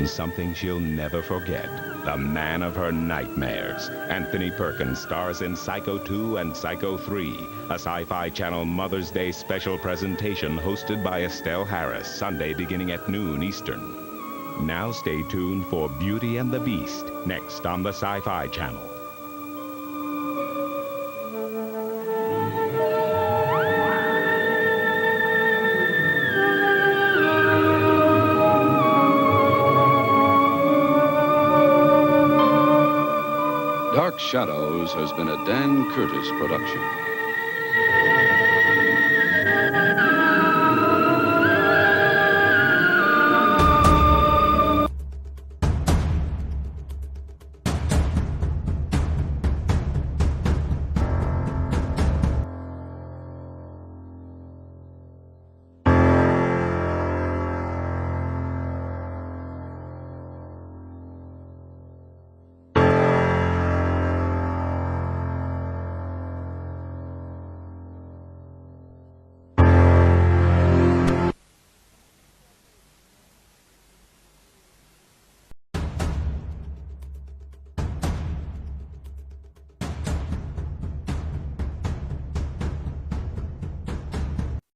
and something she'll never forget. The man of her nightmares. Anthony Perkins stars in Psycho 2 and Psycho 3, a Sci-Fi Channel Mother's Day special presentation hosted by Estelle Harris, Sunday beginning at noon Eastern. Now stay tuned for Beauty and the Beast, next on the Sci-Fi Channel. Dark Shadows has been a Dan Curtis production.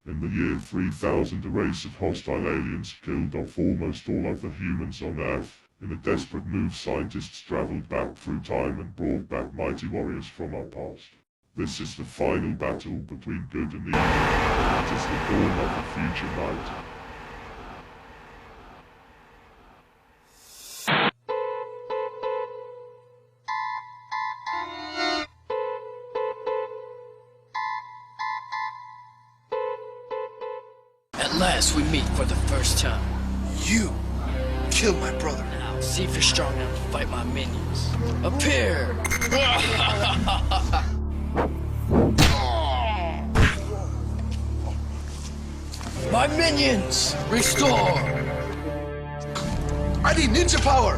In the year 3000, a race of hostile aliens killed off almost all other humans on Earth. In a desperate move, scientists traveled back through time and brought back mighty warriors from our past. This is the final battle between good and evil. It is the dawn of the future night. At last we meet for the first time. You killed my brother. Now, see if you're strong enough to fight my minions. Appear! My minions! Restore! I need ninja power!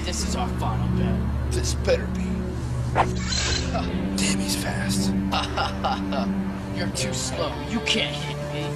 This is our final battle. This better be. Damn, he's fast. You're too slow. You can't hit me.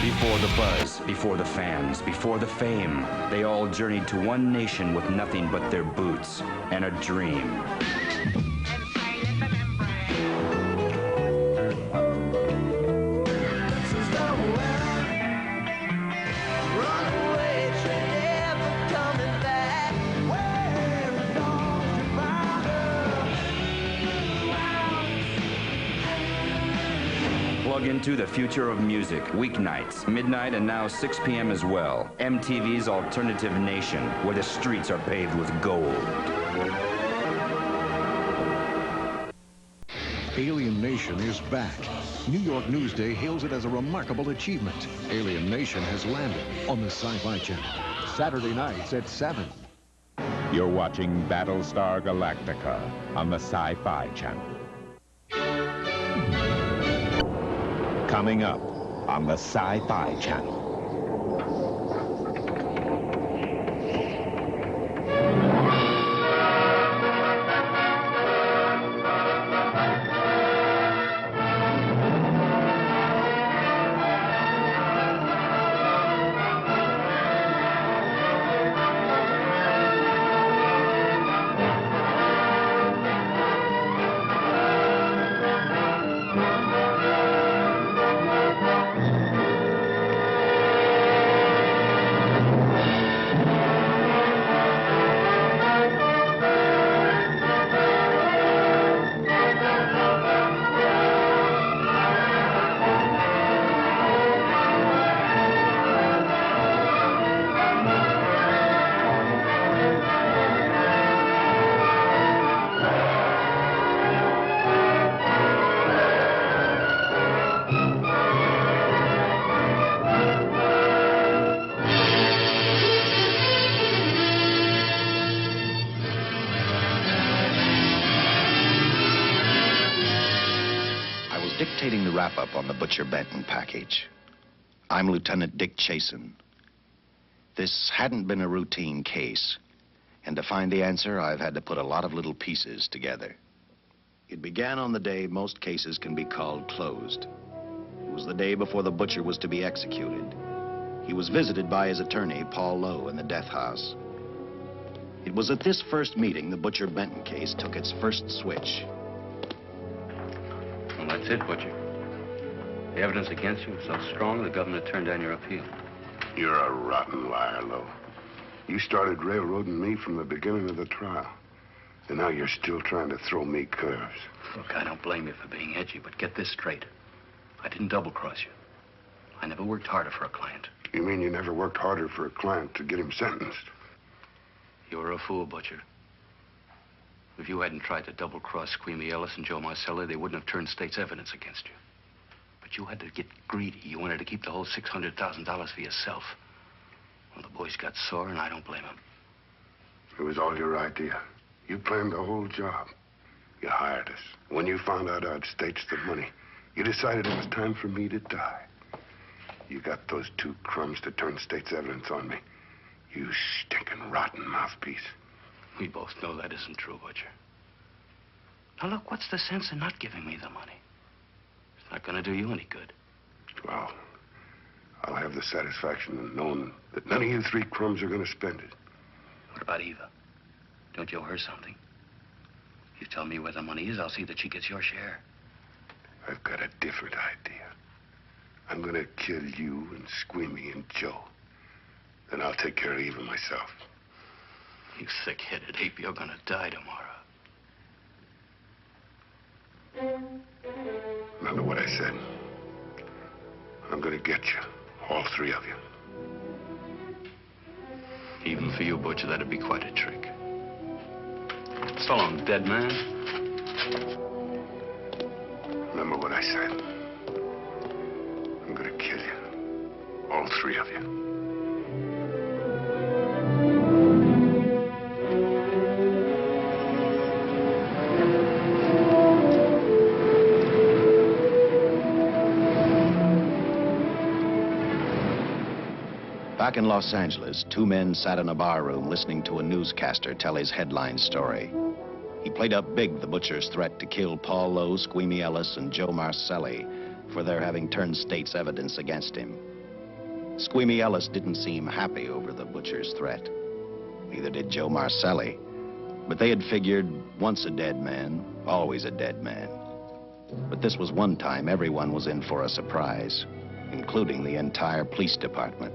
Before the buzz, before the fans, before the fame, they all journeyed to one nation with nothing but their boots and a dream. Plug into the future of music, weeknights, midnight, and now 6 p.m. as well. MTV's Alternative Nation, where the streets are paved with gold. Alien Nation is back. New York Newsday hails it as a remarkable achievement. Alien Nation has landed on the Sci-Fi Channel. Saturday nights at 7. You're watching Battlestar Galactica on the Sci-Fi Channel. Coming up on the Sci-Fi Channel. Dictating the wrap-up on the Butcher Benton package. I'm Lieutenant Dick Chasen. This hadn't been a routine case, and to find the answer, I've had to put a lot of little pieces together. It began on the day most cases can be called closed. It was the day before the butcher was to be executed. He was visited by his attorney, Paul Lowe, in the death house. It was at this first meeting the Butcher Benton case took its first switch. Well, that's it, Butcher. The evidence against you was so strong, the governor turned down your appeal. You're a rotten liar, Lowe. You started railroading me from the beginning of the trial. And now you're still trying to throw me curves. Look, I don't blame you for being edgy, but get this straight. I didn't double-cross you. I never worked harder for a client. You mean you never worked harder for a client to get him sentenced? You were a fool, Butcher. If you hadn't tried to double-cross Squeamy Ellis and Joe Marcelli, they wouldn't have turned state's evidence against you. But you had to get greedy. You wanted to keep the whole $600,000 for yourself. Well, the boys got sore, and I don't blame them. It was all your idea. You planned the whole job. You hired us. When you found out I'd staged the money, you decided it was time for me to die. You got those two crumbs to turn state's evidence on me. You stinking rotten mouthpiece. We both know that isn't true, Butcher. Now, look, what's the sense in not giving me the money? It's not going to do you any good. Well, I'll have the satisfaction of knowing that none of you three crumbs are going to spend it. What about Eva? Don't you owe her something? You tell me where the money is, I'll see that she gets your share. I've got a different idea. I'm going to kill you and Squeamy and Joe. Then I'll take care of Eva myself. You thick-headed ape, you're gonna die tomorrow. Remember what I said. I'm gonna get you, all three of you. Even for you, Butcher, that'd be quite a trick. So long, dead man. Remember what I said. I'm gonna kill you, all three of you. Back in Los Angeles, two men sat in a bar room listening to a newscaster tell his headline story. He played up big the butcher's threat to kill Paul Lowe, Squeamy Ellis, and Joe Marcelli for their having turned state's evidence against him. Squeamy Ellis didn't seem happy over the butcher's threat. Neither did Joe Marcelli. But they had figured, once a dead man, always a dead man. But this was one time everyone was in for a surprise, including the entire police department.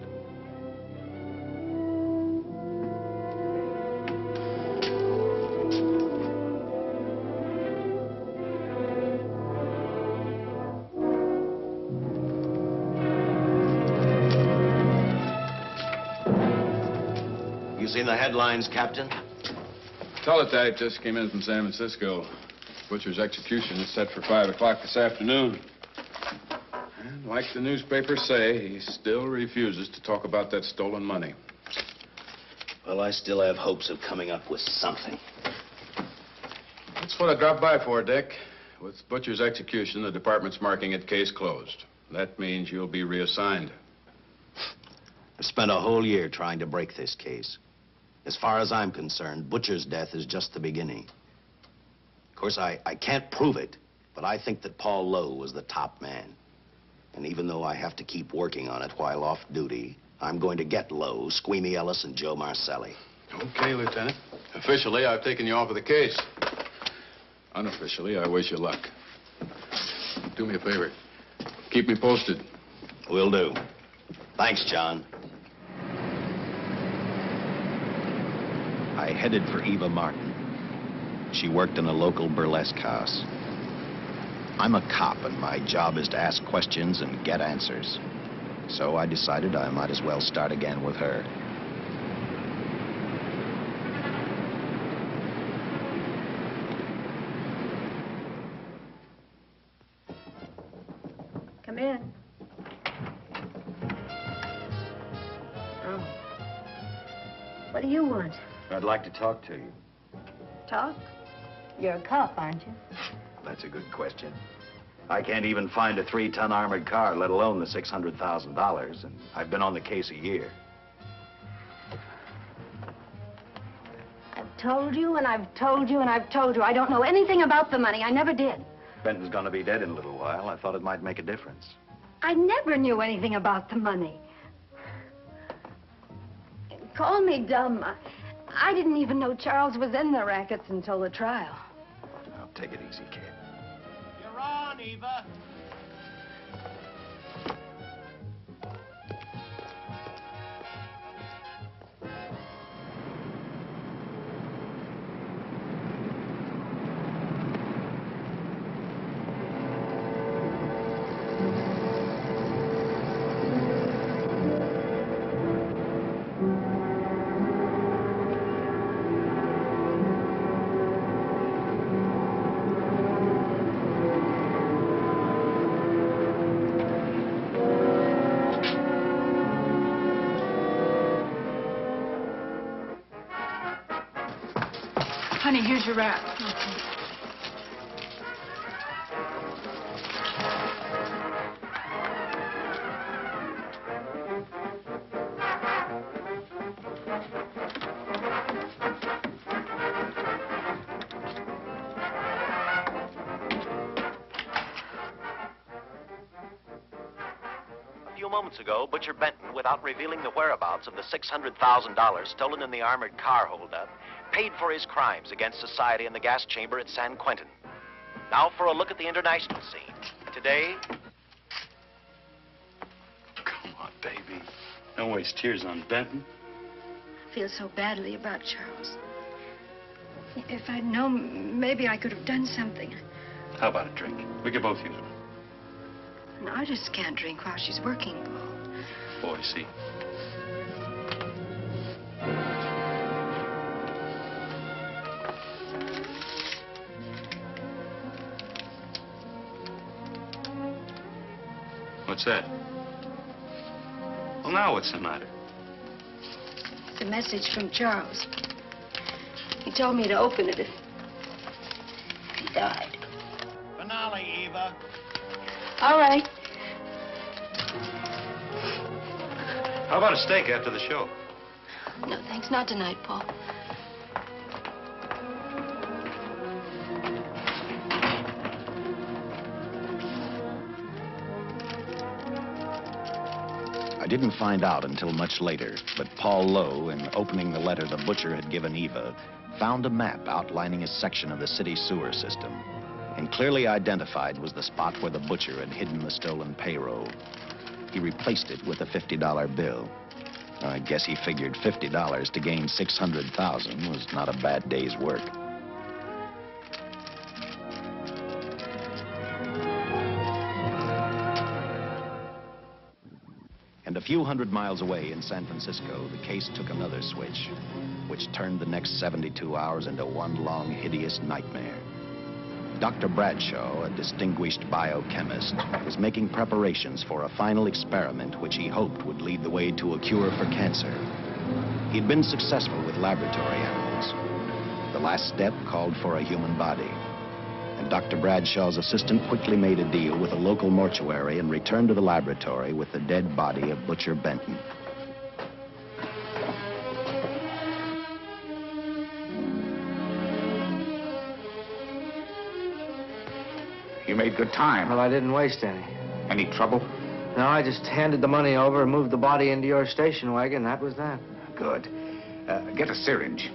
You seen the headlines, Captain? Teletype just came in from San Francisco. Butcher's execution is set for 5 o'clock this afternoon. And like the newspapers say, he still refuses to talk about that stolen money. Well, I still have hopes of coming up with something. That's what I dropped by for, Dick. With Butcher's execution, the department's marking it case closed. That means you'll be reassigned. I've spent a whole year trying to break this case. As far as I'm concerned, Butcher's death is just the beginning. Of course, I can't prove it, but I think that Paul Lowe was the top man. And even though I have to keep working on it while off duty, I'm going to get Lowe, Squeamy Ellis, and Joe Marcelli. Okay, Lieutenant. Officially, I've taken you off of the case. Unofficially, I wish you luck. Do me a favor. Keep me posted. Will do. Thanks, John. I headed for Eva Martin. She worked in a local burlesque house. I'm a cop, and my job is to ask questions and get answers. So I decided I might as well start again with her. Come in. Oh. What do you want? I'd like to talk to you. Talk? You're a cop, aren't you? That's a good question. I can't even find a 3-ton armored car, let alone the $600,000, and I've been on the case a year. I've told you, and I've told you, and I've told you. I don't know anything about the money. I never did. Benton's gonna be dead in a little while. I thought it might make a difference. I never knew anything about the money. Call me dumb. I didn't even know Charles was in the rackets until the trial. Now, take it easy, kid. You're on, Eva. Honey, here's your wrap. A few moments ago, Butcher Benton, without revealing the whereabouts of the $600,000 stolen in the armored car holdup, paid for his crimes against society in the gas chamber at San Quentin. Now for a look at the international scene. Today... Come on, baby. Don't waste tears on Benton. I feel so badly about Charles. If I'd known, maybe I could have done something. How about a drink? We could both use one. An artist can't drink while she's working, Paul. Boy, see. What's that? Well, now what's the matter? It's a message from Charles. He told me to open it if he died. Finale, Eva. All right. How about a steak after the show? No, thanks. Not tonight, Paul. I didn't find out until much later, but Paul Lowe, in opening the letter the butcher had given Eva, found a map outlining a section of the city sewer system, and clearly identified was the spot where the butcher had hidden the stolen payroll. He replaced it with a $50 bill. I guess he figured $50 to gain $600,000 was not a bad day's work. And a few hundred miles away in San Francisco, the case took another switch, which turned the next 72 hours into one long, hideous nightmare. Dr. Bradshaw, a distinguished biochemist, was making preparations for a final experiment which he hoped would lead the way to a cure for cancer. He'd been successful with laboratory animals. The last step called for a human body. And Dr. Bradshaw's assistant quickly made a deal with a local mortuary and returned to the laboratory with the dead body of Butcher Benton. You made good time. Well, I didn't waste any. Any trouble? No, I just handed the money over and moved the body into your station wagon. That was that. Good. Get a syringe.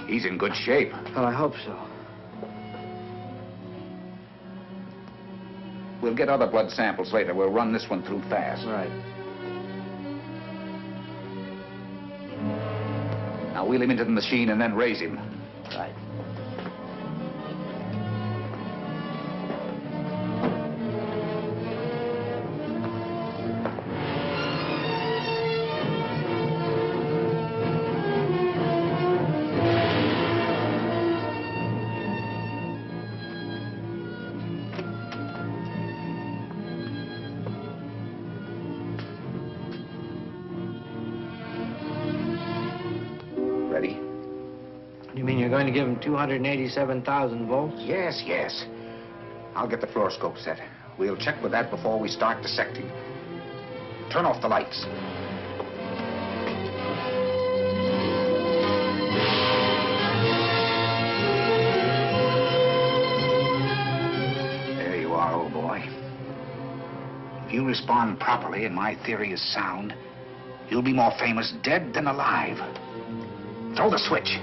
He's in good shape. Well, I hope so. We'll get other blood samples later. We'll run this one through fast. Right. Now wheel him into the machine and then raise him. Right. Ready? You mean you're going to give him 287,000 volts? Yes, yes. I'll get the fluoroscope set. We'll check with that before we start dissecting. Turn off the lights. There you are, old boy. If you respond properly and my theory is sound, you'll be more famous dead than alive. Throw the switch.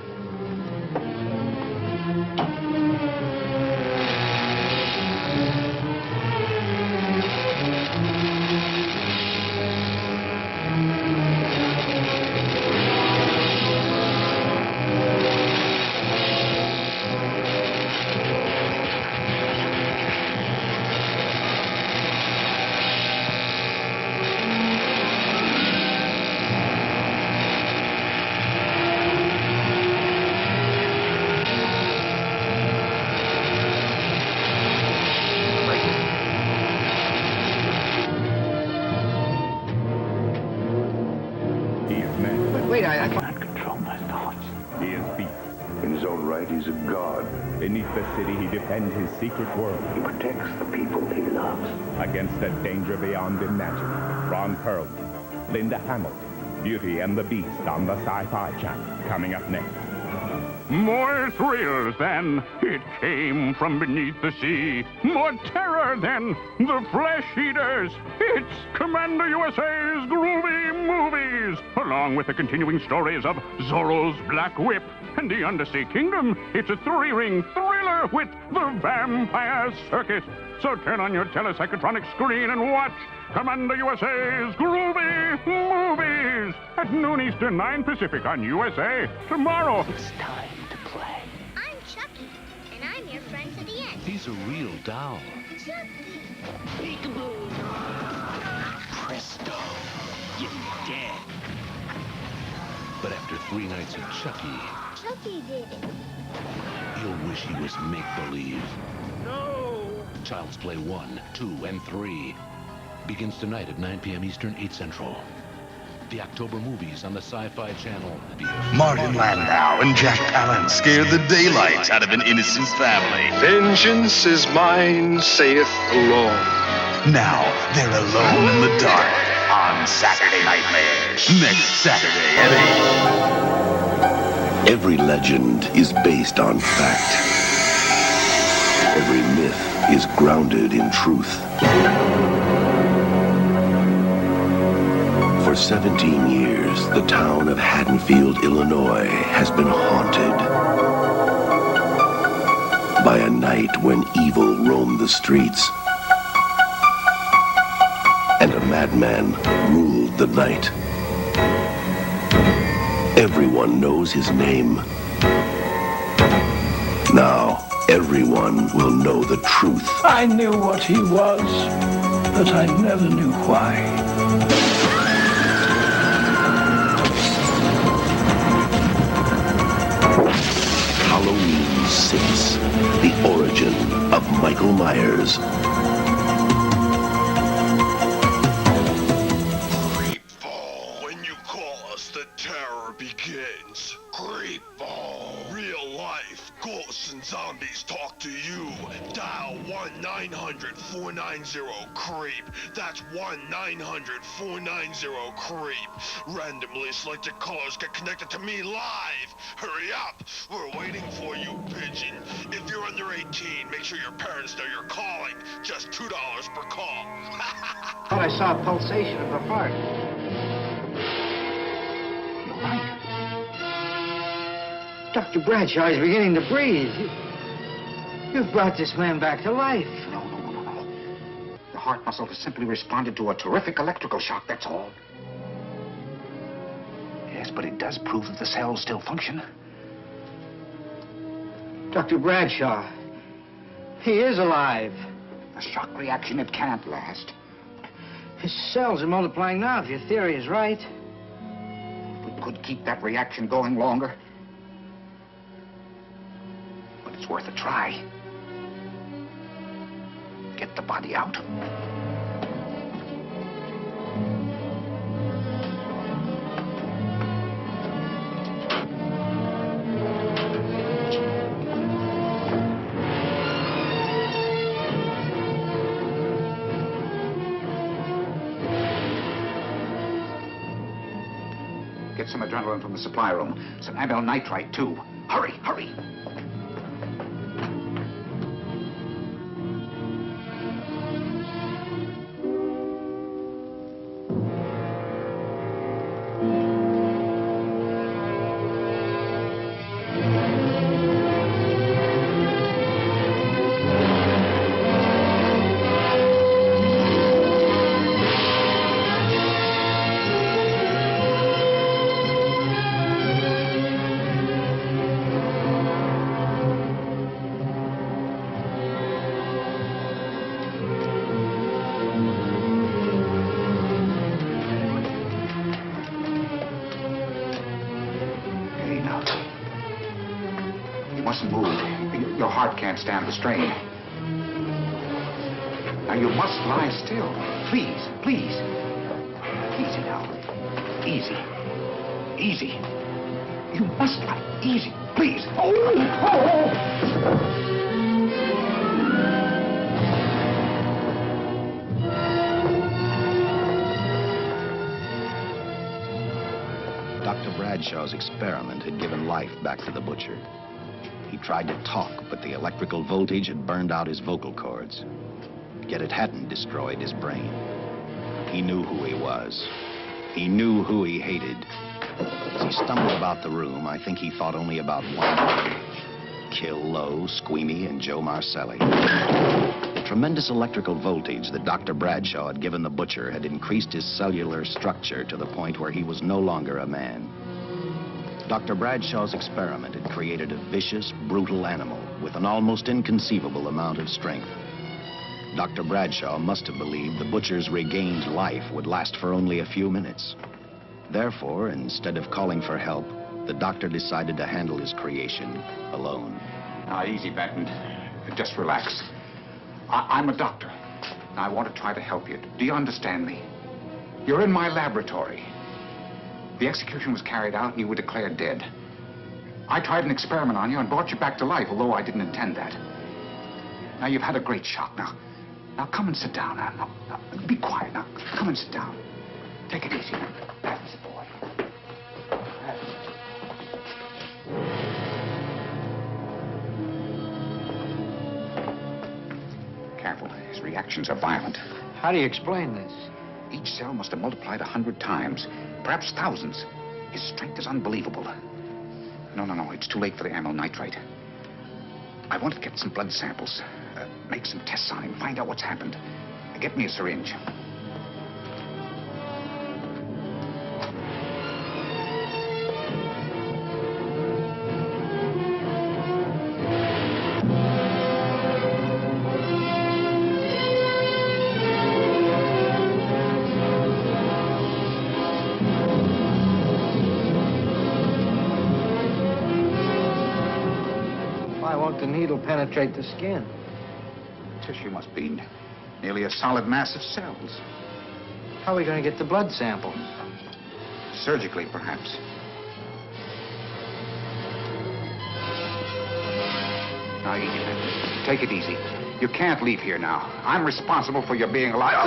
Wait, I can't control my thoughts. He is beat. In his own right, he's a god. Beneath the city, he defends his secret world. He protects the people he loves. Against a danger beyond imagining. Ron Perlman, Linda Hamilton, Beauty and the Beast on the Sci-Fi Channel. Coming up next. More thrills than It Came From Beneath the Sea. More terror than The Flesh Eaters. It's Commander USA's Groovy Movies. Along with the continuing stories of Zorro's Black Whip and the Undersea Kingdom, it's a three-ring thriller with the Vampire Circus. So turn on your telepsychotronic screen and watch Commander USA's Groovy Movies at noon Eastern, 9 Pacific on USA tomorrow. It's time to play. I'm Chucky, and I'm your friend to the end. He's a real doll. Chucky. Peekaboo. Presto. You're dead. But after 3 nights of Chucky, Chucky did it. you'll wish he was make-believe. No. Child's Play 1, 2, and 3 begins tonight at 9 p.m. Eastern, 8 Central. The October movies on the Sci-Fi Channel. Martin Landau and Jack Palance scare the daylights out of an innocent family. Vengeance is mine, saith the Lord. Now they're alone in the dark on Saturday Nightmares. Next Saturday at 8. Every legend is based on fact. Every myth is grounded in truth. For 17 years, the town of Haddonfield, Illinois, has been haunted by a night when evil roamed the streets and a madman ruled the night. Everyone knows his name. Now, everyone will know the truth. I knew what he was, but I never knew why. Halloween 6, the origin of Michael Myers. When you call us, the terror begins. Creepball. Real life ghosts and zombies talk to you. Dial 1-900-490-CREEP. That's 1-900-490-CREEP. Randomly selected callers get connected to me live. Hurry up. We're waiting for you, pigeon. If you're under 18, make sure your parents know you're calling. Just $2 per call. Thought I saw a pulsation of the heart. You're right. Dr. Bradshaw is beginning to breathe. You've brought this man back to life. No. The heart muscle has simply responded to a terrific electrical shock, that's all. Yes, but it does prove that the cells still function. Dr. Bradshaw, he is alive. A shock reaction, it can't last. His cells are multiplying now, if your theory is right. We could keep that reaction going longer. But it's worth a try. Get the body out. Get some adrenaline from the supply room. Some amyl nitrite, too. Hurry. Mustn't move. Your heart can't stand the strain. Now you must lie still. Please. Easy now. Easy. You must lie. Easy, please. Dr. Bradshaw's experiment had given life back to the butcher. He tried to talk, but the electrical voltage had burned out his vocal cords. Yet it hadn't destroyed his brain. He knew who he was. He knew who he hated. As he stumbled about the room, I think he thought only about one thing: kill Lowe, Squeamy, and Joe Marcelli. The tremendous electrical voltage that Dr. Bradshaw had given the butcher had increased his cellular structure to the point where he was no longer a man. Dr. Bradshaw's experiment had created a vicious, brutal animal with an almost inconceivable amount of strength. Dr. Bradshaw must have believed the butcher's regained life would last for only a few minutes. Therefore, instead of calling for help, the doctor decided to handle his creation alone. Now, easy, Benton. Just relax. I'm a doctor. I want to try to help you. Do you understand me? You're in my laboratory. The execution was carried out and you were declared dead. I tried an experiment on you and brought you back to life, although I didn't intend that. Now, you've had a great shock. Now come and sit down. Now, be quiet. Now, come and sit down. Take it easy. That's the boy. Careful. His reactions are violent. How do you explain this? Each cell must have multiplied 100 times, perhaps thousands. His strength is unbelievable. No. It's too late for the amyl nitrite. I want to get some blood samples, make some tests on him, find out what's happened. Get me a syringe. Why won't the needle penetrate the skin? The tissue must be nearly a solid mass of cells. How are we going to get the blood sample? Surgically, perhaps. Now, take it easy. You can't leave here now. I'm responsible for your being alive.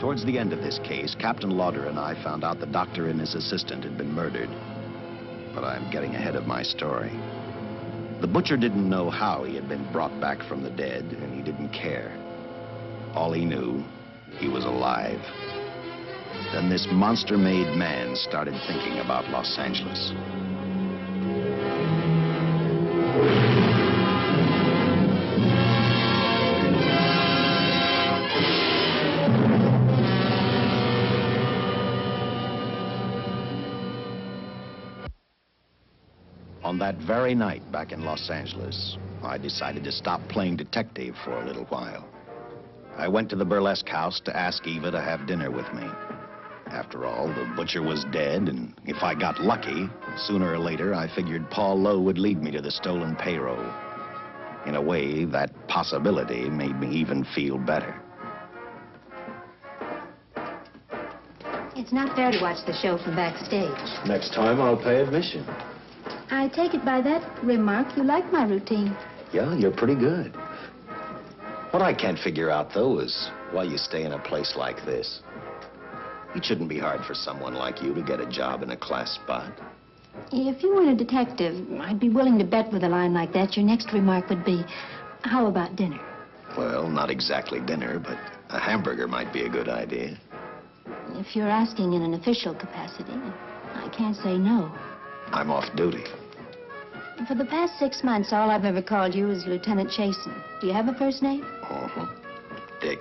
Towards the end of this case, Captain Lauder and I found out the doctor and his assistant had been murdered. But I'm getting ahead of my story. The butcher didn't know how he had been brought back from the dead, and he didn't care. All he knew, he was alive. Then this monster-made man started thinking about Los Angeles. On that very night back in Los Angeles, I decided to stop playing detective for a little while. I went to the burlesque house to ask Eva to have dinner with me. After all, the butcher was dead, and if I got lucky, sooner or later, I figured Paul Lowe would lead me to the stolen payroll. In a way, that possibility made me even feel better. It's not fair to watch the show from backstage. Next time, I'll pay admission. I take it by that remark you like my routine. Yeah, you're pretty good. What I can't figure out, though, is why you stay in a place like this. It shouldn't be hard for someone like you to get a job in a class spot. If you weren't a detective, I'd be willing to bet with a line like that your next remark would be, how about dinner? Well, not exactly dinner, but a hamburger might be a good idea. If you're asking in an official capacity, I can't say no. I'm off duty. For the past 6 months, all I've ever called you is Lieutenant Chasen. Do you have a first name? Dick.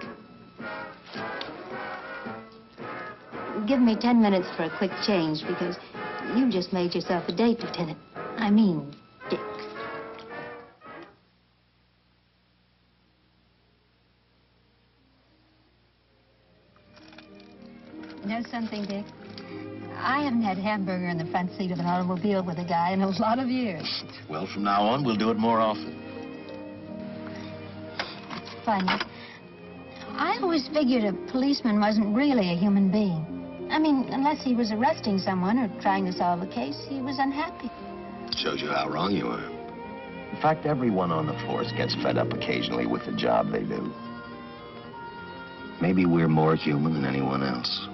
Give me 10 minutes for a quick change, because you just made yourself a date, Lieutenant. I mean, Dick. You know something, Dick? I haven't had hamburger in the front seat of an automobile with a guy in a lot of years. Well, from now on, we'll do it more often. Funny. I always figured a policeman wasn't really a human being. I mean, unless he was arresting someone or trying to solve a case, he was unhappy. Shows you how wrong you are. In fact, everyone on the force gets fed up occasionally with the job they do. Maybe we're more human than anyone else.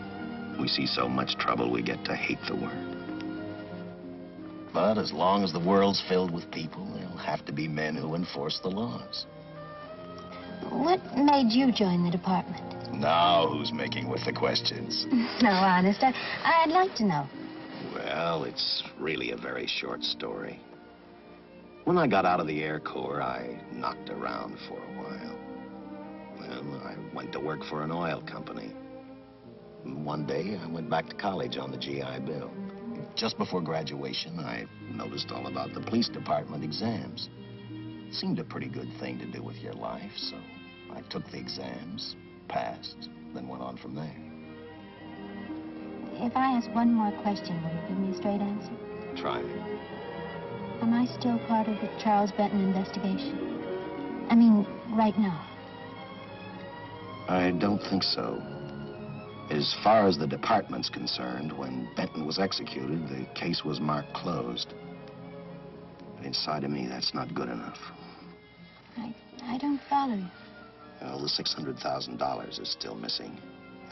We see so much trouble, we get to hate the word. But as long as the world's filled with people, there'll have to be men who enforce the laws. What made you join the department? Now who's making with the questions? No, honest, I'd like to know. Well, it's really a very short story. When I got out of the Air Corps, I knocked around for a while. Well, I went to work for an oil company. One day, I went back to college on the GI Bill. Just before graduation, I noticed all about the police department exams. Seemed a pretty good thing to do with your life, so I took the exams, passed, then went on from there. If I ask one more question, will you give me a straight answer? Try me. Am I still part of the Charles Benton investigation? I mean, right now. I don't think so. As far as the department's concerned, when Benton was executed, the case was marked closed. But inside of me, that's not good enough. I don't follow you. Well, the $600,000 is still missing.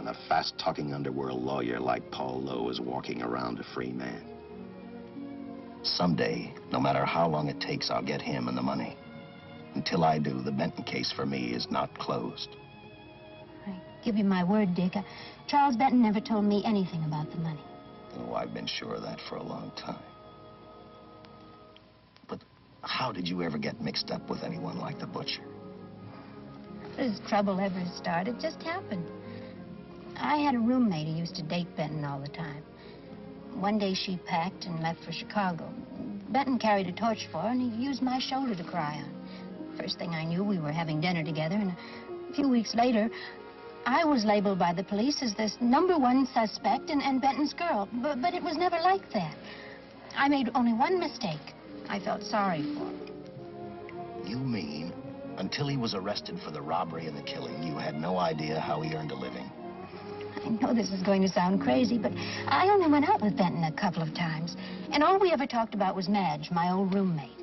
And a fast-talking underworld lawyer like Paul Lowe is walking around a free man. Someday, no matter how long it takes, I'll get him and the money. Until I do, the Benton case for me is not closed. I give you my word, Dick. Charles Benton never told me anything about the money. Oh, I've been sure of that for a long time. But how did you ever get mixed up with anyone like the butcher? His trouble ever started just happened. I had a roommate who used to date Benton all the time. One day she packed and left for Chicago. Benton carried a torch for her, and he used my shoulder to cry on. First thing I knew, we were having dinner together, and a few weeks later, I was labeled by the police as this #1 suspect and Benton's girl. But it was never like that. I made only one mistake. I felt sorry for him. You mean, until he was arrested for the robbery and the killing, you had no idea how he earned a living? I know this is going to sound crazy, but I only went out with Benton a couple of times. And all we ever talked about was Madge, my old roommate.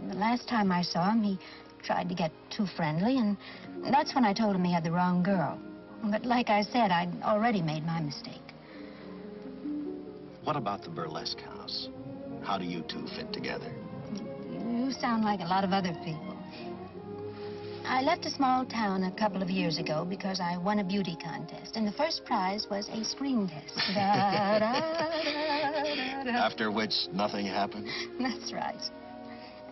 The last time I saw him, he tried to get too friendly, and that's when I told him he had the wrong girl. But like I said, I'd already made my mistake. What about the burlesque house? How do you two fit together? You sound like a lot of other people. I left a small town a couple of years ago because I won a beauty contest, and the first prize was a screen test. After which, nothing happened? That's right.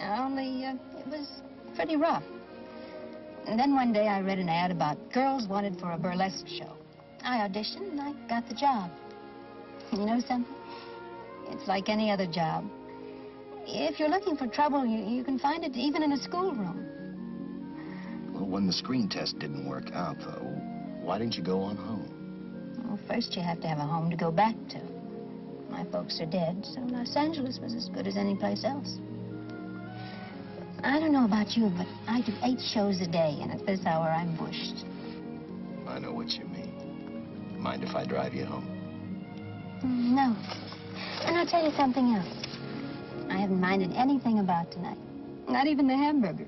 Only, it was pretty rough. And then one day I read an ad about girls wanted for a burlesque show. I auditioned and I got the job. You know something? It's like any other job. If you're looking for trouble, you can find it even in a schoolroom. Well, when the screen test didn't work out, though, why didn't you go on home? Well, first you have to have a home to go back to. My folks are dead, so Los Angeles was as good as any place else. I don't know about you, but I do 8 shows a day, and at this hour I'm bushed. I know what you mean. Mind if I drive you home? No. And I'll tell you something else. I haven't minded anything about tonight. Not even the hamburger.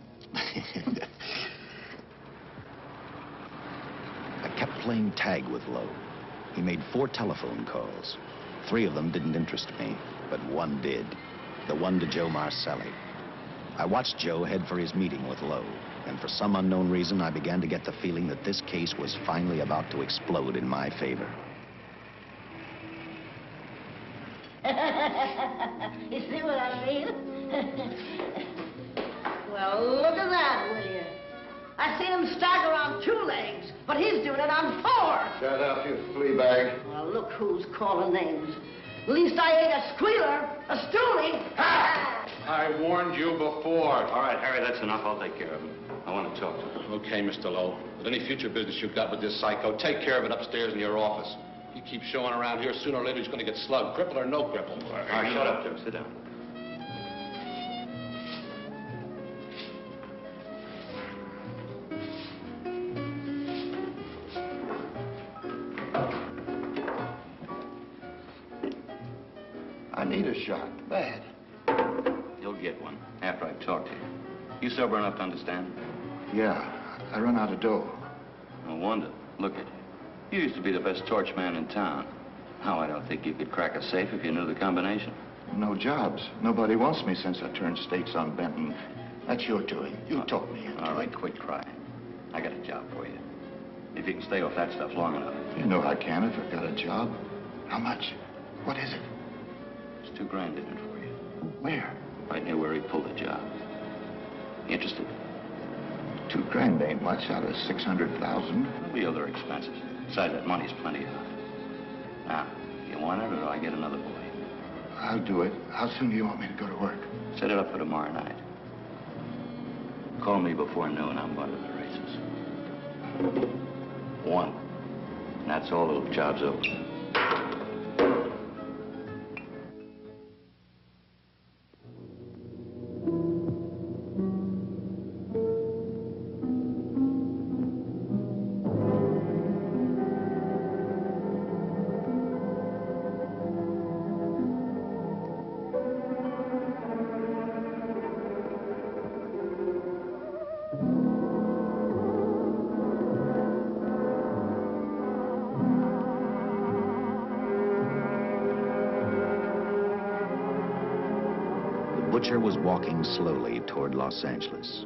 I kept playing tag with Lowe. He made 4 telephone calls. 3 of them didn't interest me, but one did. The one to Joe Marcelli. I watched Joe head for his meeting with Lowe, and for some unknown reason, I began to get the feeling that this case was finally about to explode in my favor. You see what I mean? Well, look at that, will you? I seen him stagger on 2 legs, but he's doing it on 4. Shut up, you flea bag. Well, look who's calling names. At least I ain't a squealer, a stoolie. I warned you before. All right, Harry, that's enough. I'll take care of him. I want to talk to him. Okay, Mr. Lowe. With any future business you've got with this psycho, take care of it upstairs in your office. He keeps showing around here, sooner or later he's going to get slugged, cripple or no cripple. All right, shut up, Joe. Sit down. I need a shot, bad. You'll get one after I talk to you. You sober enough to understand? Yeah, I run out of dough. No wonder. Look at you. You used to be the best torch man in town. Now, I don't think you could crack a safe if you knew the combination. No jobs. Nobody wants me since I turned stakes on Benton. That's your doing. You talked me into All right, quit crying. I got a job for you. If you can stay off that stuff long enough. You know I can if I've got a job. How much? What is it? There's $2 grand in it for you. Where? Right near where he pulled the job. You interested? $2 grand ain't much out of 600,000. There'll be other expenses. Besides, that money's plenty of it. Now, you want it, or do I get another boy? I'll do it. How soon do you want me to go to work? Set it up for tomorrow night. Call me before noon. I'm going to the races. 1. And that's all. The job's over. butcher was walking slowly toward Los Angeles.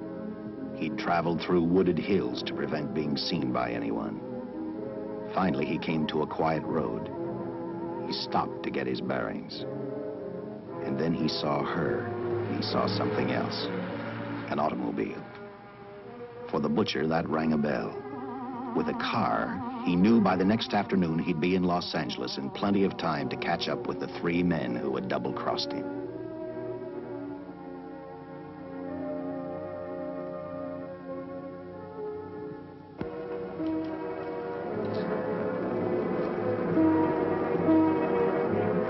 He'd traveled through wooded hills to prevent being seen by anyone. Finally, he came to a quiet road. He stopped to get his bearings. And then he saw her. He saw something else. An automobile. For the butcher, that rang a bell. With a car, he knew by the next afternoon he'd be in Los Angeles in plenty of time to catch up with the 3 men who had double-crossed him.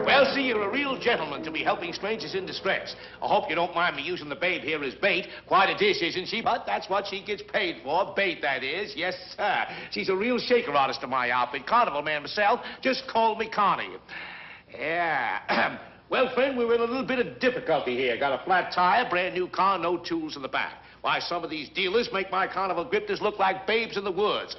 Well, see, you're a real gentleman to be helping strangers in distress. I hope you don't mind me using the babe here as bait. Quite a dish, isn't she? But that's what she gets paid for. Bait, that is. Yes, sir. She's a real shaker artist of my outfit. Carnival man myself. Just call me Connie. Yeah. Well, friend, we're in a little bit of difficulty here. Got a flat tire, brand new car, no tools in the back. Why, some of these dealers make my carnival grifters look like babes in the woods.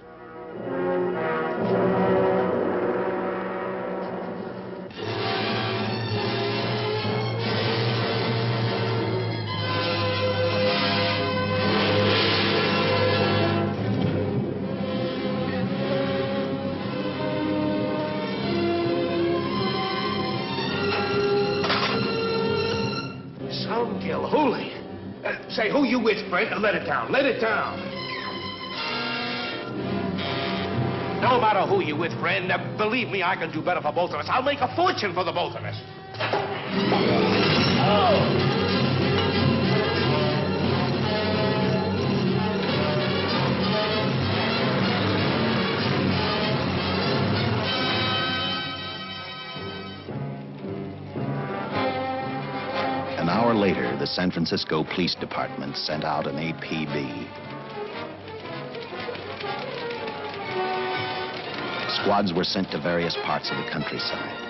Holy. Say, who you with, friend? Let it down. Let it down. No matter who you with, friend, believe me, I can do better for both of us. I'll make a fortune for the both of us. Oh! An hour later, the San Francisco Police Department sent out an APB. Squads were sent to various parts of the countryside.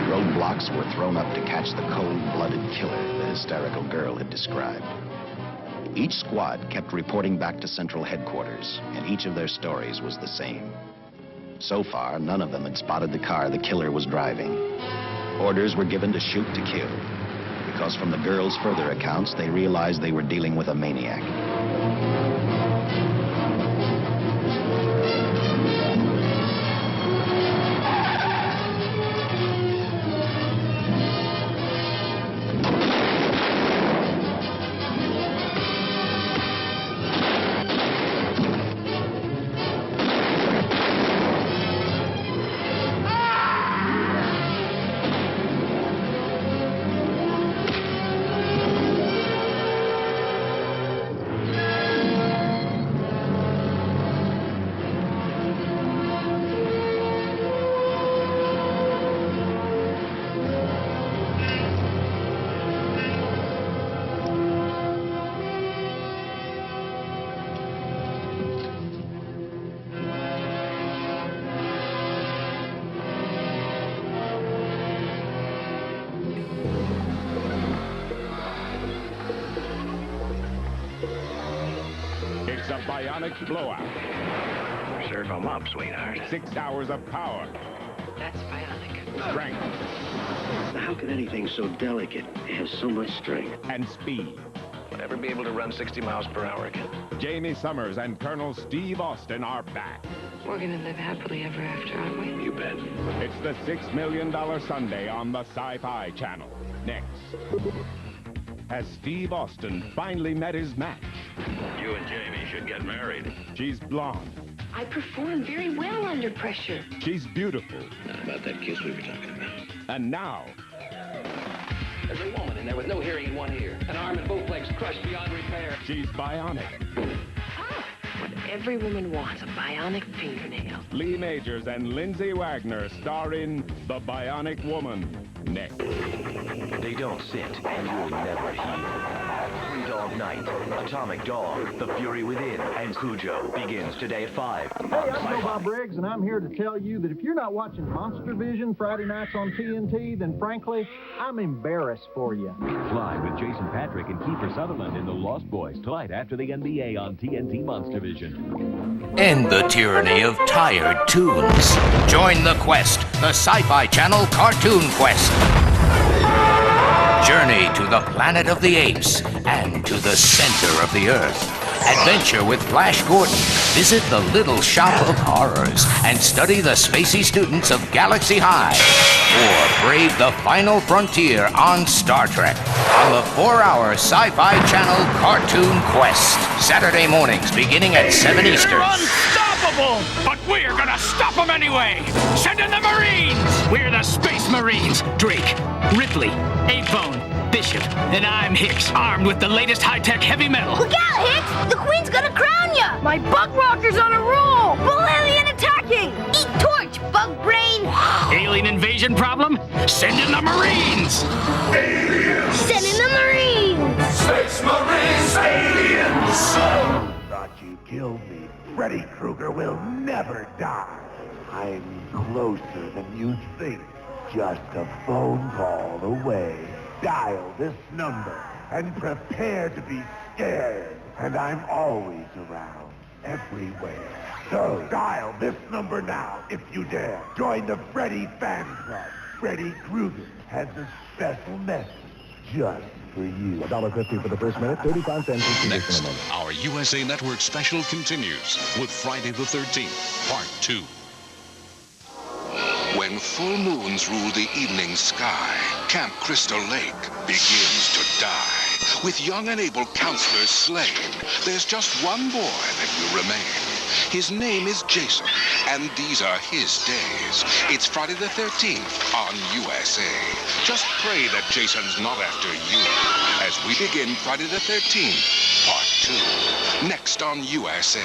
Roadblocks were thrown up to catch the cold-blooded killer the hysterical girl had described. Each squad kept reporting back to Central Headquarters, and each of their stories was the same. So far, none of them had spotted the car the killer was driving. Orders were given to shoot to kill, because from the girls' further accounts, they realized they were dealing with a maniac. It's a bionic blowout. Serve 'em up, sweetheart. 6 hours of power. That's bionic. Strength. How can anything so delicate have so much strength? And speed. Will ever be able to run 60 miles per hour again? Jamie Summers and Colonel Steve Austin are back. We're gonna live happily ever after, aren't we? You bet. It's the $6 Million Sunday on the Sci-Fi Channel. Next. Has Steve Austin finally met his match? You and Jamie should get married. She's blonde. I perform very well under pressure. She's beautiful. How about that kiss we were talking about? And now... There's a woman in there with no hearing in one ear. An arm and both legs crushed beyond repair. She's bionic. Ah, Every woman wants a bionic fingernail. Lee Majors and Lindsay Wagner star in The Bionic Woman. Next. They don't sit, and you'll never heal. Three Dog Night, Atomic Dog, The Fury Within, and Cujo begins today at 5. Hey, I'm Bob Briggs, and I'm here to tell you that if you're not watching Monster Vision Friday nights on TNT, then frankly, I'm embarrassed for you. Fly with Jason Patrick and Kiefer Sutherland in The Lost Boys tonight after the NBA on TNT Monster Vision. End the tyranny of tired tunes. Join the quest, the Sci-Fi Channel Cartoon Quest. Journey to the planet of the apes and to the center of the earth. Adventure with Flash Gordon. Visit the Little Shop of Horrors and study the spacey students of Galaxy High. Or brave the final frontier on Star Trek on the 4-hour Sci-Fi Channel Cartoon Quest. Saturday mornings beginning at 7 Eastern. They're unstoppable! But we're gonna stop them anyway! Send in the Marines! We're the Space Marines. Drake, Ripley, A-Bone, Bishop, and I'm Hicks, armed with the latest high-tech heavy metal. Look out, Hicks! The Queen's gonna crown ya! My bug walker's on a roll! Bull alien attacking! Eat torch, bug brain! Alien invasion problem? Send in the Marines! Aliens! Send in the Marines! Space Marines! Aliens! Thought you killed me. Freddy Krueger will never die. I'm closer than you think. Just a phone call away. Dial this number and prepare to be scared. And I'm always around, everywhere. So dial this number now if you dare. Join the Freddy Fan Club. Freddy Krueger has a special message just for you. $1.50 for the first minute, 35 cents each Next, additional moment. our USA Network special continues with Friday the 13th, Part 2. When full moons rule the evening sky, Camp Crystal Lake begins to die. With young and able counselors slain, there's just one boy that will remain. His name is Jason, and these are his days. It's Friday the 13th on USA. Just pray that Jason's not after you as we begin Friday the 13th, Part 2, next on USA.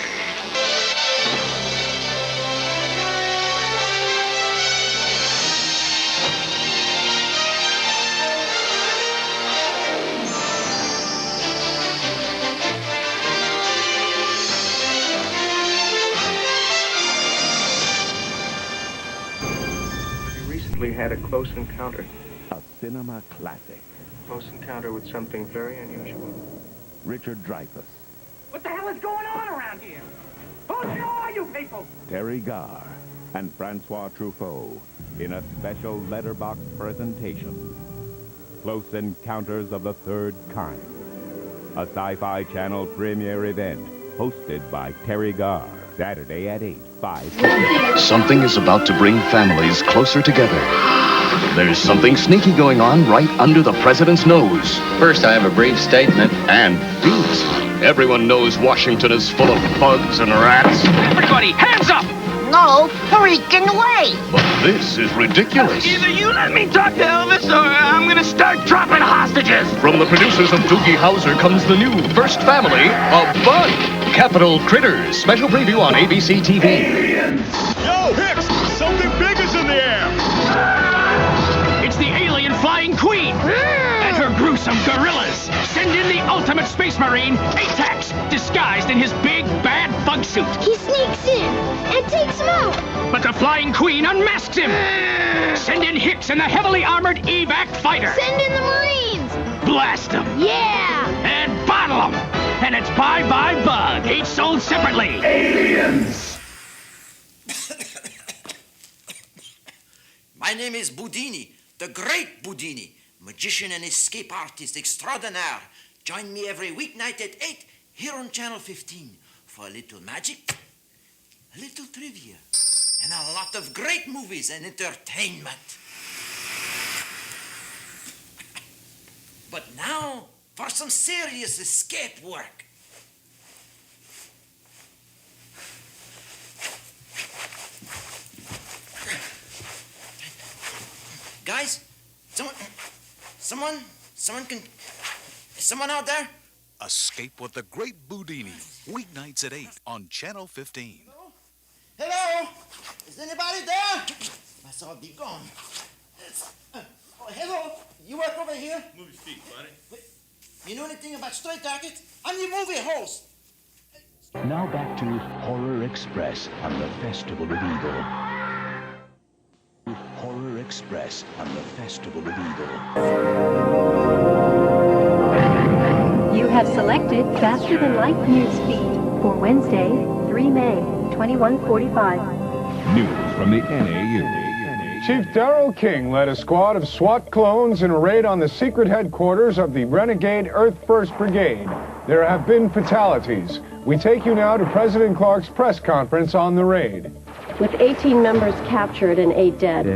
We had a close encounter. A cinema classic. Close encounter with something very unusual. Richard Dreyfuss, What the hell is going on around here? Who are you people? Terry Garr and Francois Truffaut in a special letterbox presentation. Close Encounters of the Third Kind. A Sci-Fi Channel premiere event hosted by Terry Garr. Saturday at 8, 5. Something is about to bring families closer together. There's something sneaky going on right under the president's nose. First, I have a brief statement. And feet. Everyone knows Washington is full of bugs and rats. Everybody, hands up! No freaking way! But this is ridiculous. Either you let me talk to Elvis, or I'm gonna start dropping hostages! From the producers of Doogie Howser comes the new First Family of Bud. Capital Critters. Special preview on ABC TV. Aliens! Yo, Hicks! Something big is in the air! It's the alien flying queen! And her gruesome gorillas! Send in the ultimate space marine, Atax, disguised in his big, bad bug suit. He sneaks in and takes him out. But the flying queen unmasks him. Send in Hicks and the heavily armored evac fighter. Send in the Marines. Blast them. Yeah. And bottle them. And it's bye-bye bug, each sold separately. Aliens! My name is Boudini, the great Boudini, magician and escape artist extraordinaire. Join me every weeknight at 8 here on Channel 15 for a little magic, a little trivia, and a lot of great movies and entertainment. But now for some serious escape work. Guys, someone out there? Escape with the Great Boudini, weeknights at 8 on Channel 15. Hello? Is anybody there? I saw it be gone. Hello? You work over here? Movie speak, buddy. Wait, you know anything about straight jackets? I'm the movie host. Now back to Horror Express on the Festival of Evil. Horror Express on the Festival of Evil. You have selected Faster Than Light News Feed for Wednesday, 3 May, 2145. News from the NAU. Chief Darrell King led a squad of SWAT clones in a raid on the secret headquarters of the renegade Earth First Brigade. There have been fatalities. We take you now to President Clark's press conference on the raid. With 18 members captured and 8 dead,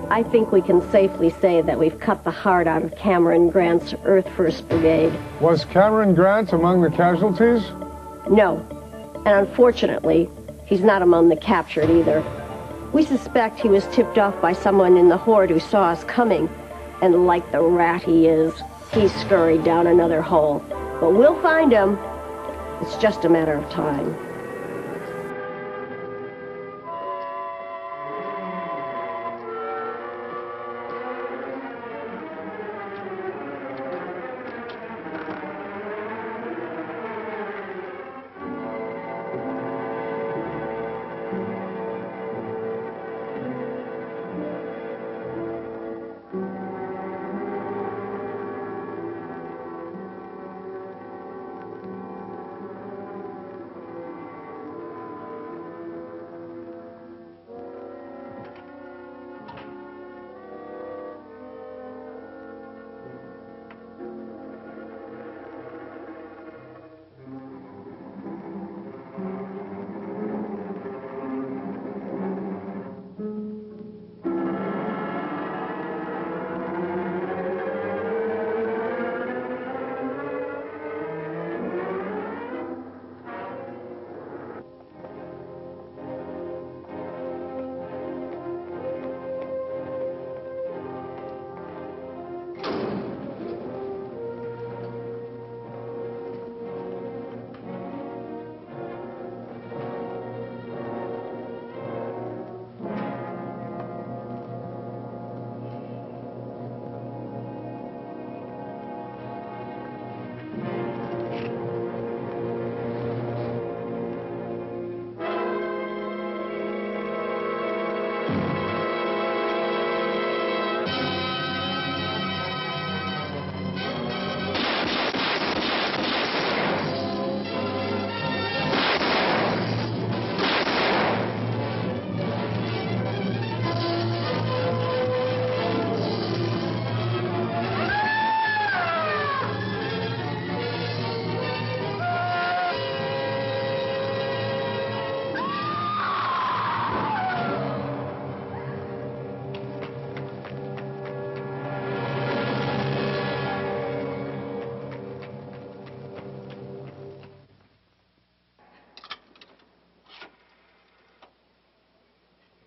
I think we can safely say that we've cut the heart out of Cameron Grant's Earth First Brigade. Was Cameron Grant among the casualties? No. And unfortunately, he's not among the captured either. We suspect he was tipped off by someone in the horde who saw us coming, and like the rat he is, he scurried down another hole. But we'll find him. It's just a matter of time.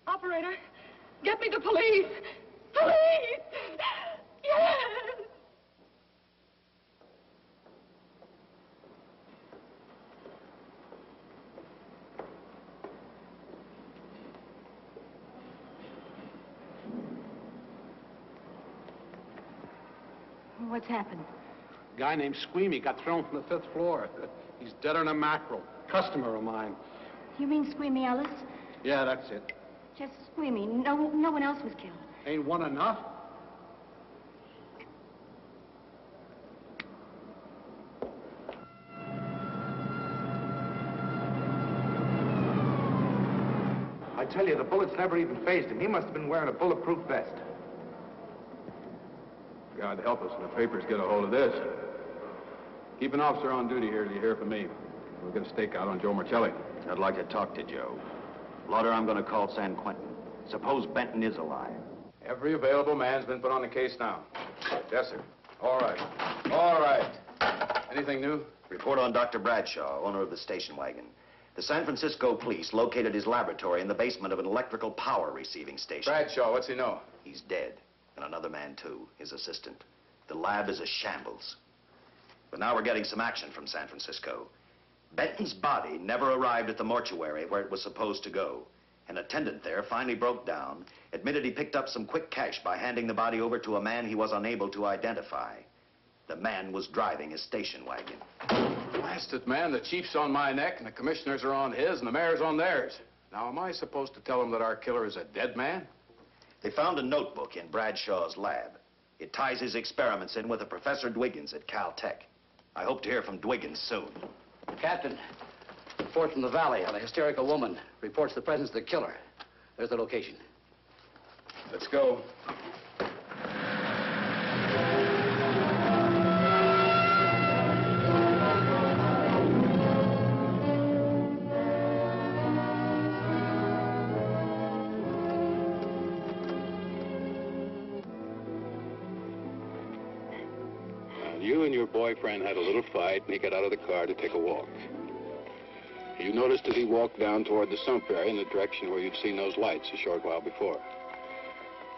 Operator, get me the police! Police! Yes! What's happened? A guy named Squeamy got thrown from the 5th floor. He's dead on a mackerel. Customer of mine. You mean Squeamy Ellis? Yeah, that's it. Just Squeamy. No one else was killed. Ain't one enough? I tell you, the bullets never even phased him. He must have been wearing a bulletproof vest. God help us when the papers get a hold of this. Keep an officer on duty here till you hear from me. We'll get a stakeout on Joe Marcelli. I'd like to talk to Joe. Lauder, I'm going to call San Quentin. Suppose Benton is alive. Every available man's been put on the case now. Yes, sir. All right. All right. Anything new? Report on Dr. Bradshaw, owner of the station wagon. The San Francisco police located his laboratory in the basement of an electrical power receiving station. Bradshaw, what's he know? He's dead. And another man, too, his assistant. The lab is a shambles. But now we're getting some action from San Francisco. Benton's body never arrived at the mortuary where it was supposed to go. An attendant there finally broke down, admitted he picked up some quick cash by handing the body over to a man he was unable to identify. The man was driving his station wagon. Blasted man, the chief's on my neck, and the commissioners are on his, and the mayor's on theirs. Now, am I supposed to tell them that our killer is a dead man? They found a notebook in Bradshaw's lab. It ties his experiments in with a Professor Dwiggins at Caltech. I hope to hear from Dwiggins soon. Captain, report from the valley on a hysterical woman. Reports the presence of the killer. There's the location. Let's go. You and your boyfriend had a little fight, and he got out of the car to take a walk. You noticed that he walked down toward the sump area in the direction where you'd seen those lights a short while before.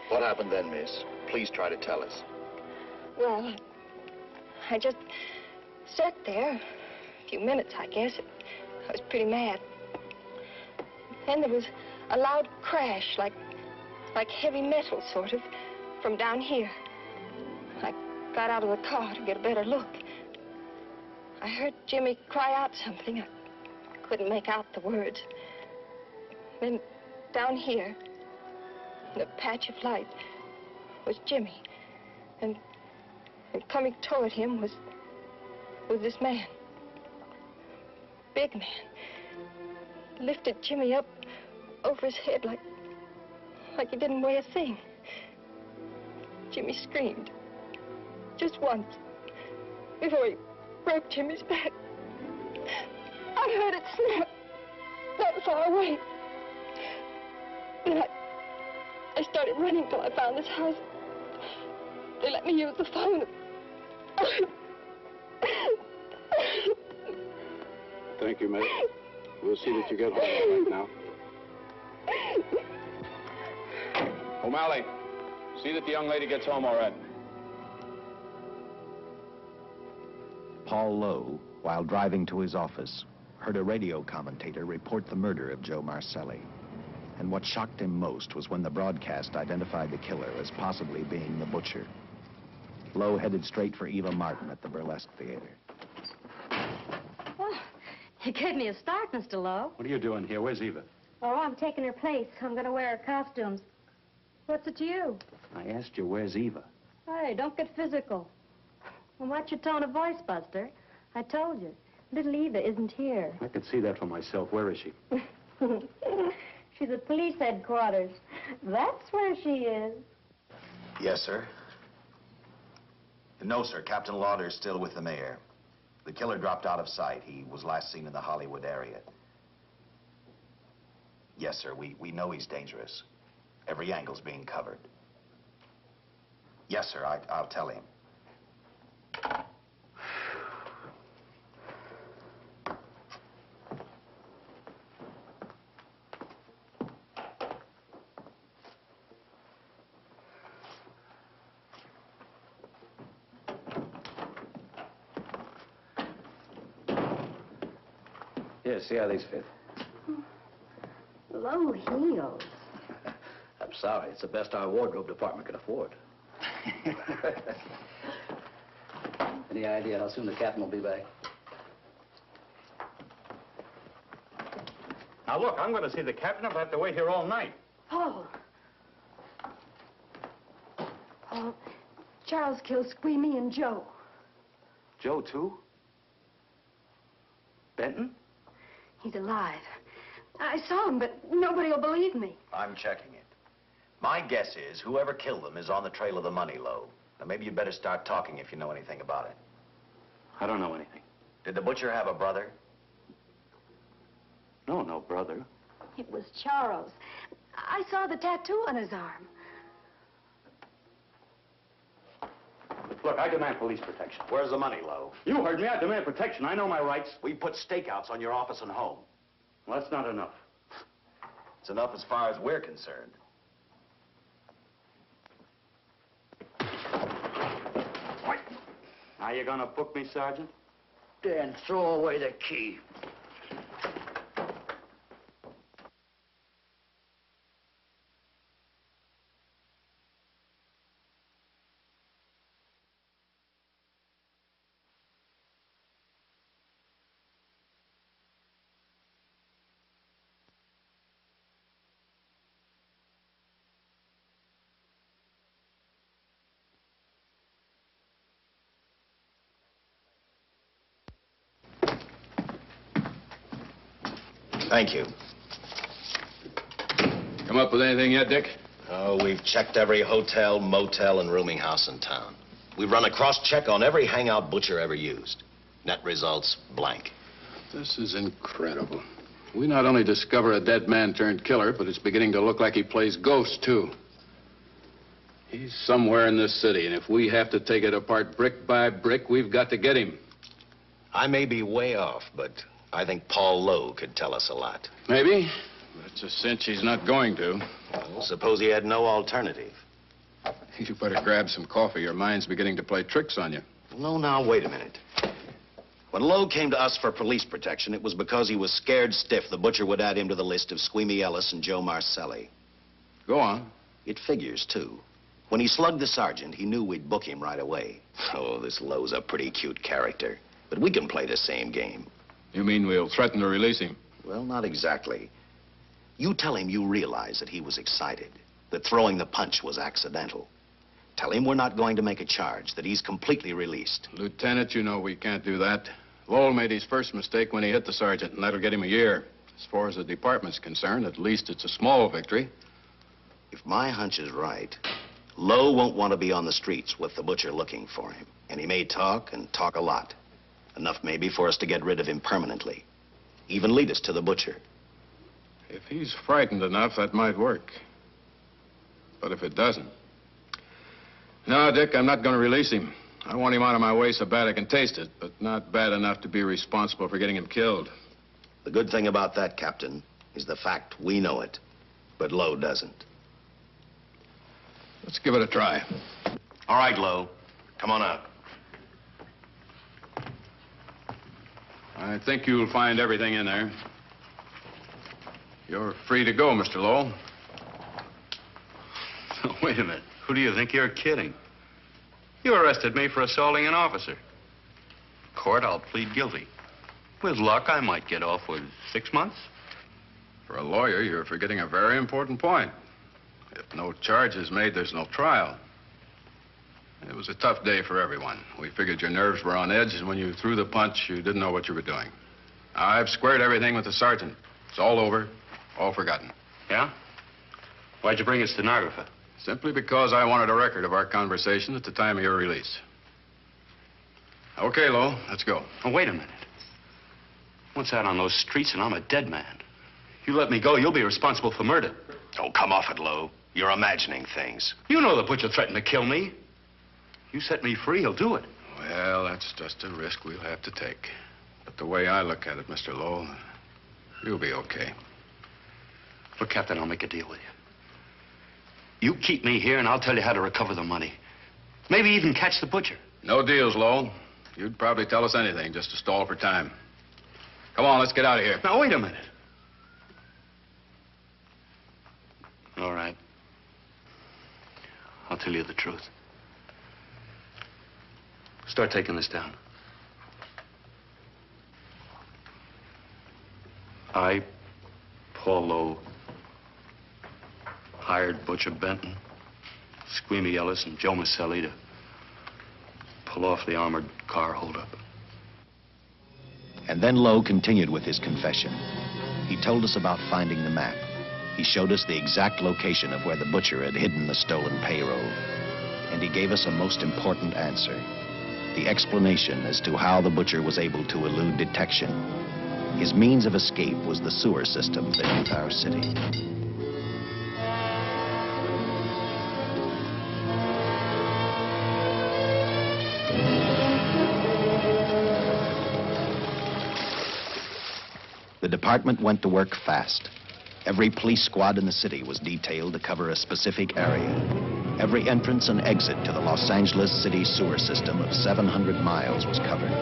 What happened then, miss? Please try to tell us. Well, I just sat there a few minutes, I guess. I was pretty mad. Then there was a loud crash, like heavy metal, sort of, from down here. I got out of the car to get a better look. I heard Jimmy cry out something. I couldn't make out the words. Then down here, in a patch of light, was Jimmy. And coming toward him was this man. Big man. Lifted Jimmy up over his head like he didn't weigh a thing. Jimmy screamed. Just once, before he broke Jimmy's back. I heard it snap, not far away. Then I started running till I found this house. They let me use the phone. Thank you, miss. We'll see that you get home all right now. O'Malley, see that the young lady gets home all right. Paul Lowe, while driving to his office, heard a radio commentator report the murder of Joe Marcelli. And what shocked him most was when the broadcast identified the killer as possibly being the butcher. Lowe headed straight for Eva Martin at the Burlesque Theater. Oh, you gave me a start, Mr. Lowe. What are you doing here? Where's Eva? Oh, I'm taking her place. I'm going to wear her costumes. What's it to you? I asked you, where's Eva? Hey, don't get physical. Well, watch your tone of voice, Buster. I told you. Little Eva isn't here. I could see that for myself. Where is she? She's at police headquarters. That's where she is. Yes, sir. No, sir. Captain Lauder's still with the mayor. The killer dropped out of sight. He was last seen in the Hollywood area. Yes, sir. We know he's dangerous. Every angle's being covered. Yes, sir. I'll tell him. Here, see how these fit. Low heels. I'm sorry. It's the best our wardrobe department can afford. Any idea how soon the captain will be back? Now, look, I'm going to see the captain. I'll have to wait here all night. Paul. Paul, Charles killed Squeamy and Joe. Joe, too? Benton? He's alive. I saw him, but nobody will believe me. I'm checking it. My guess is whoever killed them is on the trail of the money, Lowe. Now, maybe you'd better start talking if you know anything about it. I don't know anything. Did the butcher have a brother? No, no brother. It was Charles. I saw the tattoo on his arm. Look, I demand police protection. Where's the money, Lowe? You heard me. I demand protection. I know my rights. We put stakeouts on your office and home. Well, that's not enough. It's enough as far as we're concerned. How you gonna book me, Sergeant? Then throw away the key. Thank you. Come up with anything yet, Dick? Oh, we've checked every hotel, motel, and rooming house in town. We've run a cross-check on every hangout Butcher ever used. Net results, blank. This is incredible. We not only discover a dead man turned killer, but it's beginning to look like he plays ghost, too. He's somewhere in this city, and if we have to take it apart brick by brick, we've got to get him. I may be way off, but I think Paul Lowe could tell us a lot. Maybe. But it's a cinch he's not going to. Well, suppose he had no alternative. You better grab some coffee. Your mind's beginning to play tricks on you. No, now, wait a minute. When Lowe came to us for police protection, it was because he was scared stiff the Butcher would add him to the list of Squeamy Ellis and Joe Marcelli. Go on. It figures, too. When he slugged the sergeant, he knew we'd book him right away. Oh, this Lowe's a pretty cute character. But we can play the same game. You mean we'll threaten to release him? Well, not exactly. You tell him you realize that he was excited, that throwing the punch was accidental. Tell him we're not going to make a charge, that he's completely released. Lieutenant, you know we can't do that. Lowell made his first mistake when he hit the sergeant, and that'll get him a year. As far as the department's concerned, at least it's a small victory. If my hunch is right, Lowe won't want to be on the streets with the Butcher looking for him. And he may talk, and talk a lot. Enough maybe for us to get rid of him permanently. Even lead us to the Butcher. If he's frightened enough, that might work. But if it doesn't... No, Dick, I'm not going to release him. I want him out of my way so bad I can taste it, but not bad enough to be responsible for getting him killed. The good thing about that, Captain, is the fact we know it, but Lowe doesn't. Let's give it a try. All right, Lowe. Come on out. I think you'll find everything in there. You're free to go, Mr. Lowell. Wait a minute. Who do you think you're kidding? You arrested me for assaulting an officer. Court, I'll plead guilty. With luck, I might get off with 6 months. For a lawyer, you're forgetting a very important point. If no charge is made, there's no trial. It was a tough day for everyone. We figured your nerves were on edge, and when you threw the punch, you didn't know what you were doing. I've squared everything with the sergeant. It's all over, all forgotten. Yeah? Why'd you bring a stenographer? Simply because I wanted a record of our conversation at the time of your release. Okay, Lowe, let's go. Oh, wait a minute. Once out on those streets and I'm a dead man. You let me go, you'll be responsible for murder. Oh, come off it, Lowe. You're imagining things. You know the Butcher threatened to kill me. You set me free, he'll do it. Well, that's just a risk we'll have to take. But the way I look at it, Mr. Lowell, you'll be okay. Look, Captain, I'll make a deal with you. You keep me here, and I'll tell you how to recover the money. Maybe even catch the Butcher. No deals, Lowell. You'd probably tell us anything just to stall for time. Come on, let's get out of here. Now, wait a minute. All right. I'll tell you the truth. Start taking this down. I, Paul Lowe, hired Butcher Benton, Squeamy Ellis, and Joe Marcelli to pull off the armored car holdup. And then Lowe continued with his confession. He told us about finding the map. He showed us the exact location of where the Butcher had hidden the stolen payroll. And he gave us a most important answer. The explanation as to how the Butcher was able to elude detection. His means of escape was the sewer system beneath our city. The department went to work fast. Every police squad in the city was detailed to cover a specific area. Every entrance and exit to the Los Angeles city sewer system of 700 miles was covered.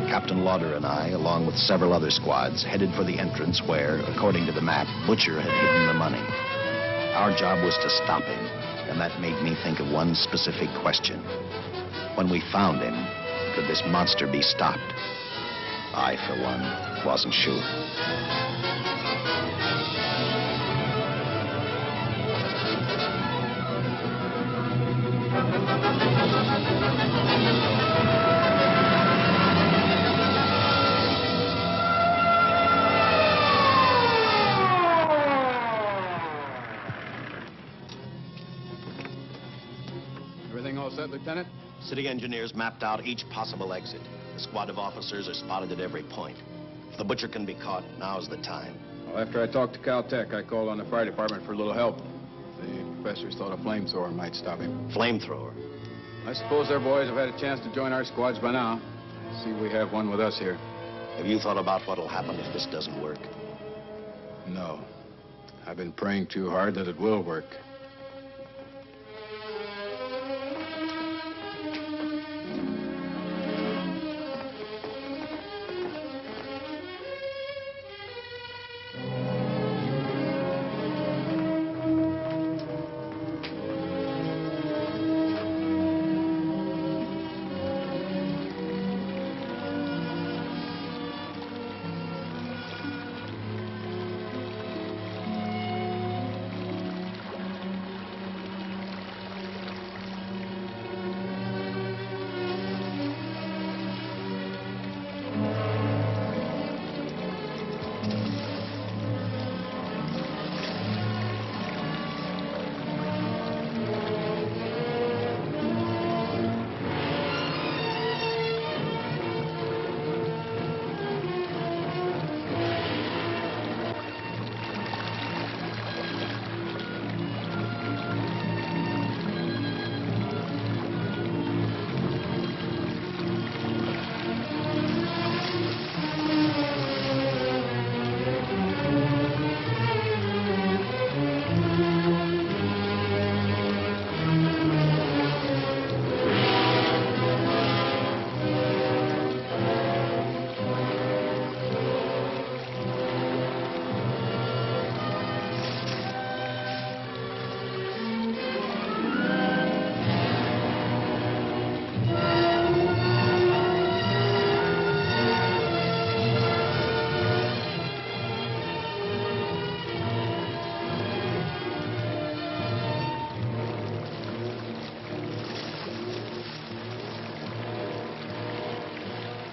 Captain Lauder and I, along with several other squads, headed for the entrance where, according to the map, Butcher had hidden the money. Our job was to stop him, and that made me think of one specific question. When we found him, could this monster be stopped? I, for one, wasn't sure. Everything all set, Lieutenant? City engineers mapped out each possible exit. The squad of officers are spotted at every point. If the Butcher can be caught, now's the time. Well, after I talked to Caltech, I called on the fire department for a little help. The professors thought a flamethrower might stop him. Flamethrower? I suppose their boys have had a chance to join our squads by now. See, we have one with us here. Have you thought about what'll happen if this doesn't work? No. I've been praying too hard that it will work.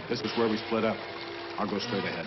This is where we split up. I'll go straight ahead.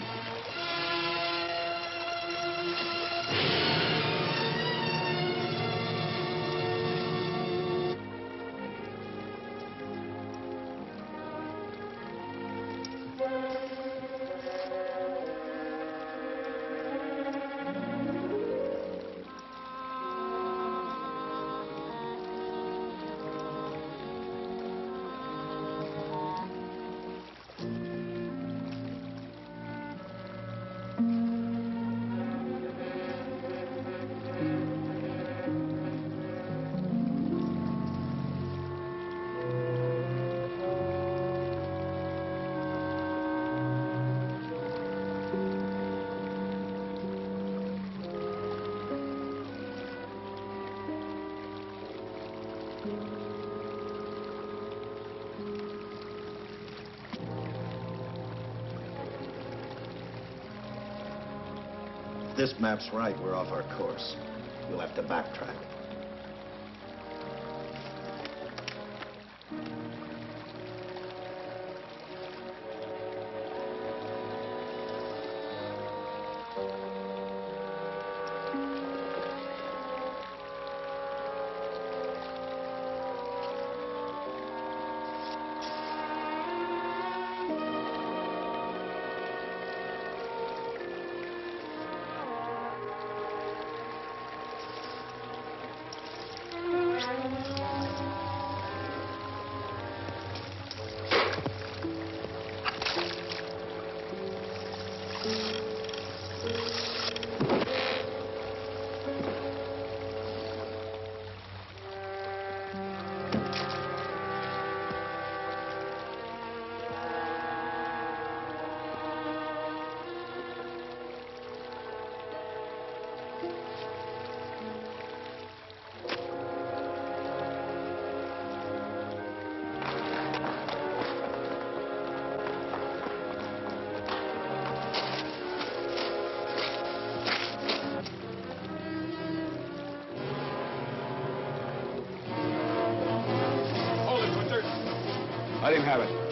If this map's right, we're off our course. We'll have to backtrack. Let him have it.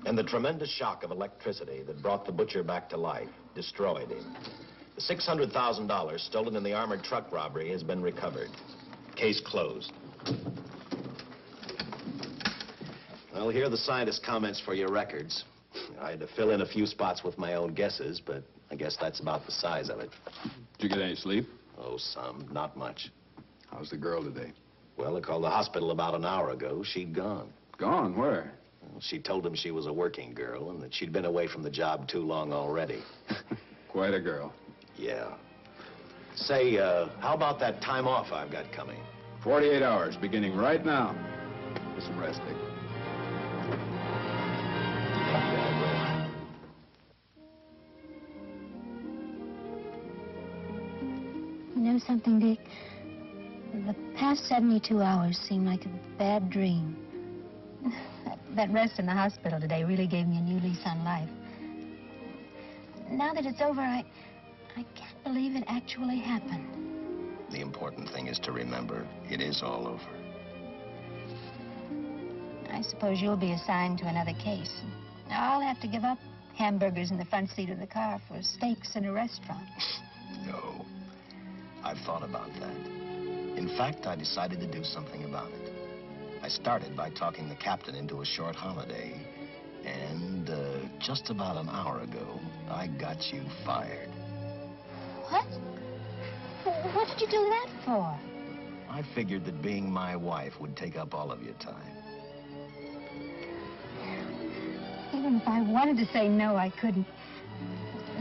And the tremendous shock of electricity that brought the butcher back to life destroyed him. The $600,000 stolen in the armored truck robbery has been recovered. Case closed. Well, here are the scientist's comments for your records. I had to fill in a few spots with my own guesses, but I guess that's about the size of it. Did you get any sleep? Oh, some. Not much. How's the girl today? Well, I called the hospital about an hour ago. She'd gone. Gone? Where? Well, she told them she was a working girl and that she'd been away from the job too long already. Quite a girl. Yeah. Say, how about that time off I've got coming? 48 hours, beginning right now. Get some rest, Dick. know something, Dick? The past 72 hours seem like a bad dream. That rest in the hospital today really gave me a new lease on life. Now that it's over, I can't believe it actually happened. The important thing is to remember it is all over. I suppose you'll be assigned to another case. I'll have to give up hamburgers in the front seat of the car for steaks in a restaurant. No. I've thought about that. In fact, I decided to do something about it. I started by talking the captain into a short holiday, and just about an hour ago, I got you fired. What? What did you do that for? I figured that being my wife would take up all of your time. Even if I wanted to say no, I couldn't.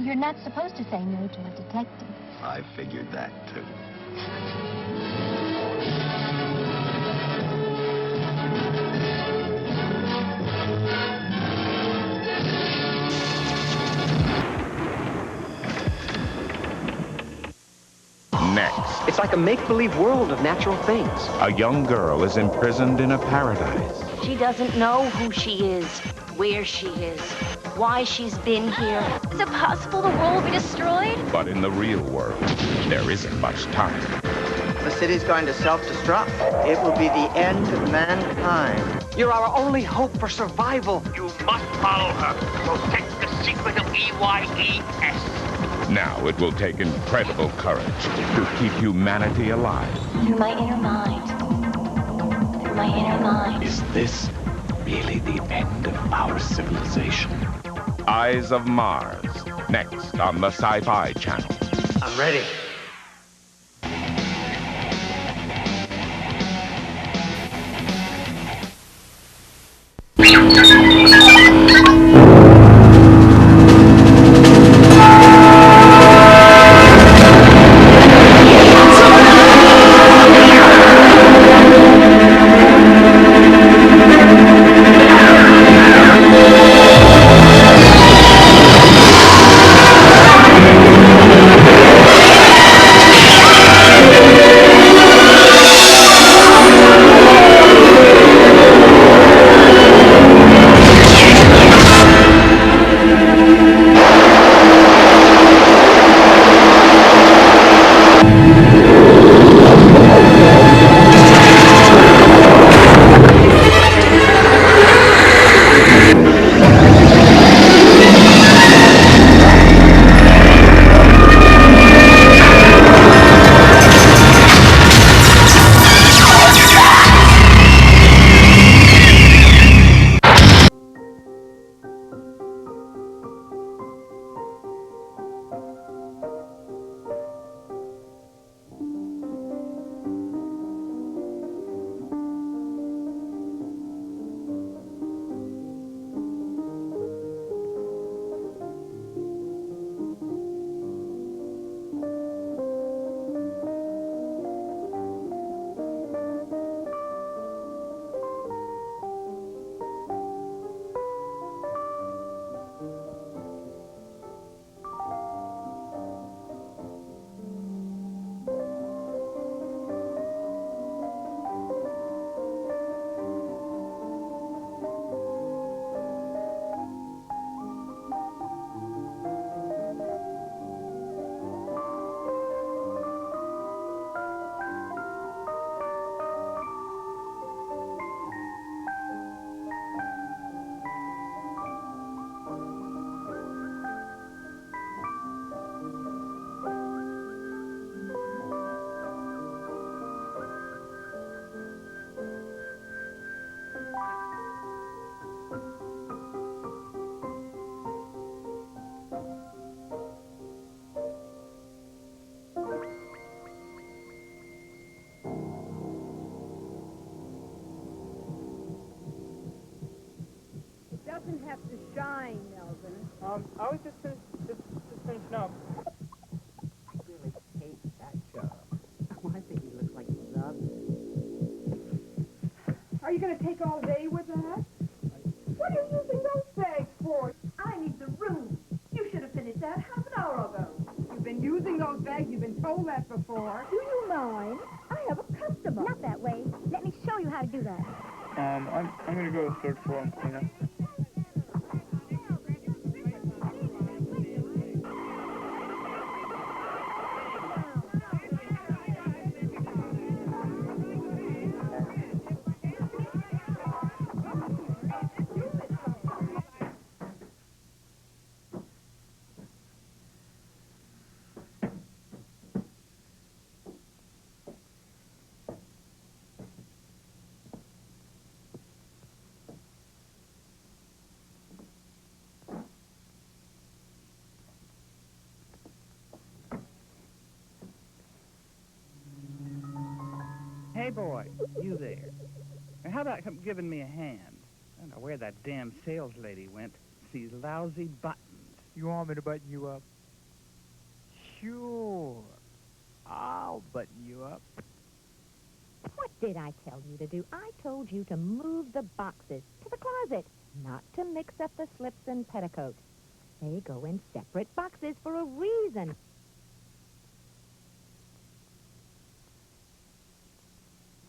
You're not supposed to say no to a detective. I figured that, too. Next, It's like a make-believe world of natural things. a young girl is imprisoned in a paradise. She doesn't know who she is, where she is, why she's been here. Is it possible the world will be destroyed? But in the real world, there isn't much time. The city's going to self-destruct. It will be the end of mankind. You're our only hope for survival. You must follow her. Protect the secret of EYES. Now it will take incredible courage to keep humanity alive. Through my inner mind. Through my inner mind. Is this really the end of our civilization? Eyes of Mars, next on the Sci-Fi Channel. I'm ready. Doesn't have to shine, Melvin. I was just finishing up. I really hate that job. Oh, I think he looks like he loves it. Are you going to take all day with that? What are you using those bags for? I need the room. You should have finished that half an hour ago. You've been using those bags. You've been told that before. Do you mind? I have a customer. Not that way. Let me show you how to do that. I'm gonna go to the third floor and clean up. Hey, boy, you there. Now, how about giving me a hand? I don't know where that damn sales lady went. These lousy buttons. You want me to button you up? Sure. I'll button you up. What did I tell you to do? I told you to move the boxes to the closet, not to mix up the slips and petticoats. They go in separate boxes for a reason.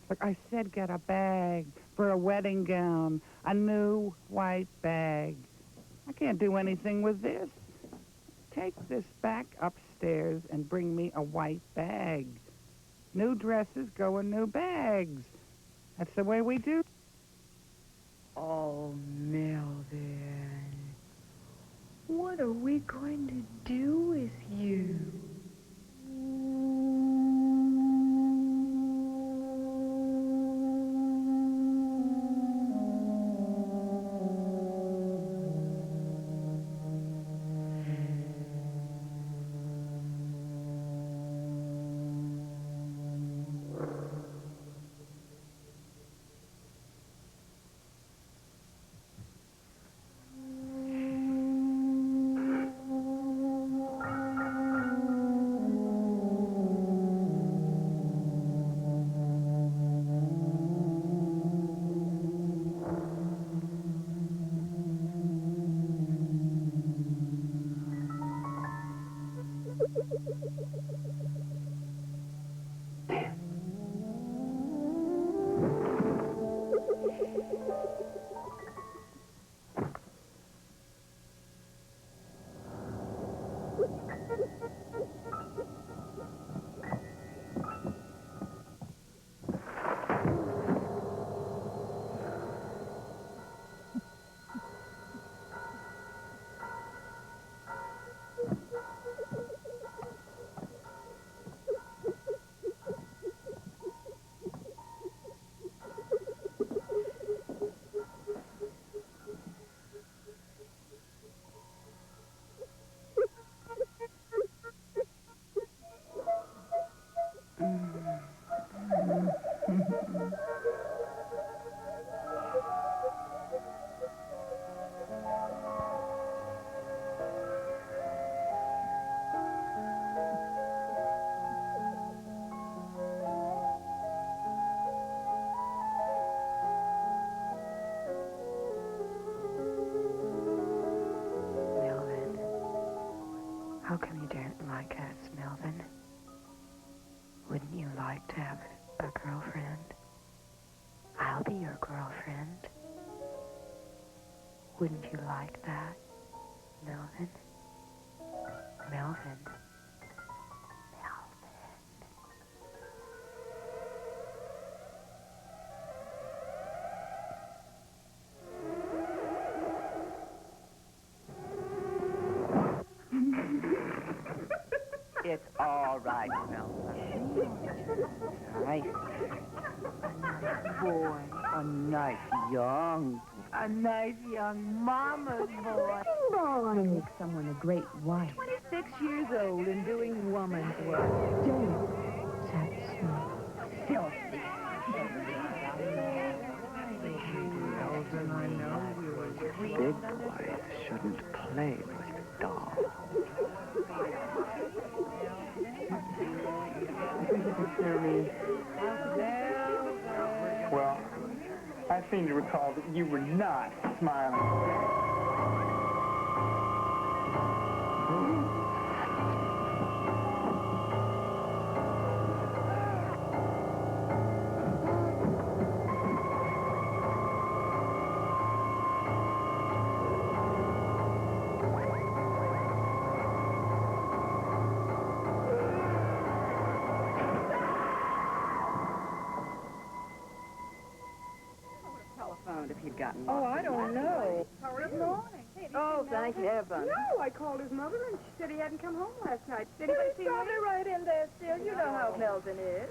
Look, I said get a bag for a wedding gown, a new white bag. I can't do anything with this. Take this back upstairs and bring me a white bag. New dresses go in new bags. That's the way we do. Oh, Melvin. What are we going to do with you? How come you don't like us, Melvin? Wouldn't you like to have a girlfriend? I'll be your girlfriend. Wouldn't you like that, Melvin? Melvin. It's all right, Melvin. Nice. Boy. A nice young mama's boy. To make someone a great wife. 26 years old and doing woman's work. That's Filthy. Melvin, I know you. Big boys shouldn't play with dolls. Well, I seem to recall that you were not smiling. wondered if he'd gotten Oh, lost. I don't know. Good morning. Oh, thank heaven. No, I called his mother and she said he hadn't come home last night. Did Well, anybody he's see him? probably right in there still. You know how Melvin is.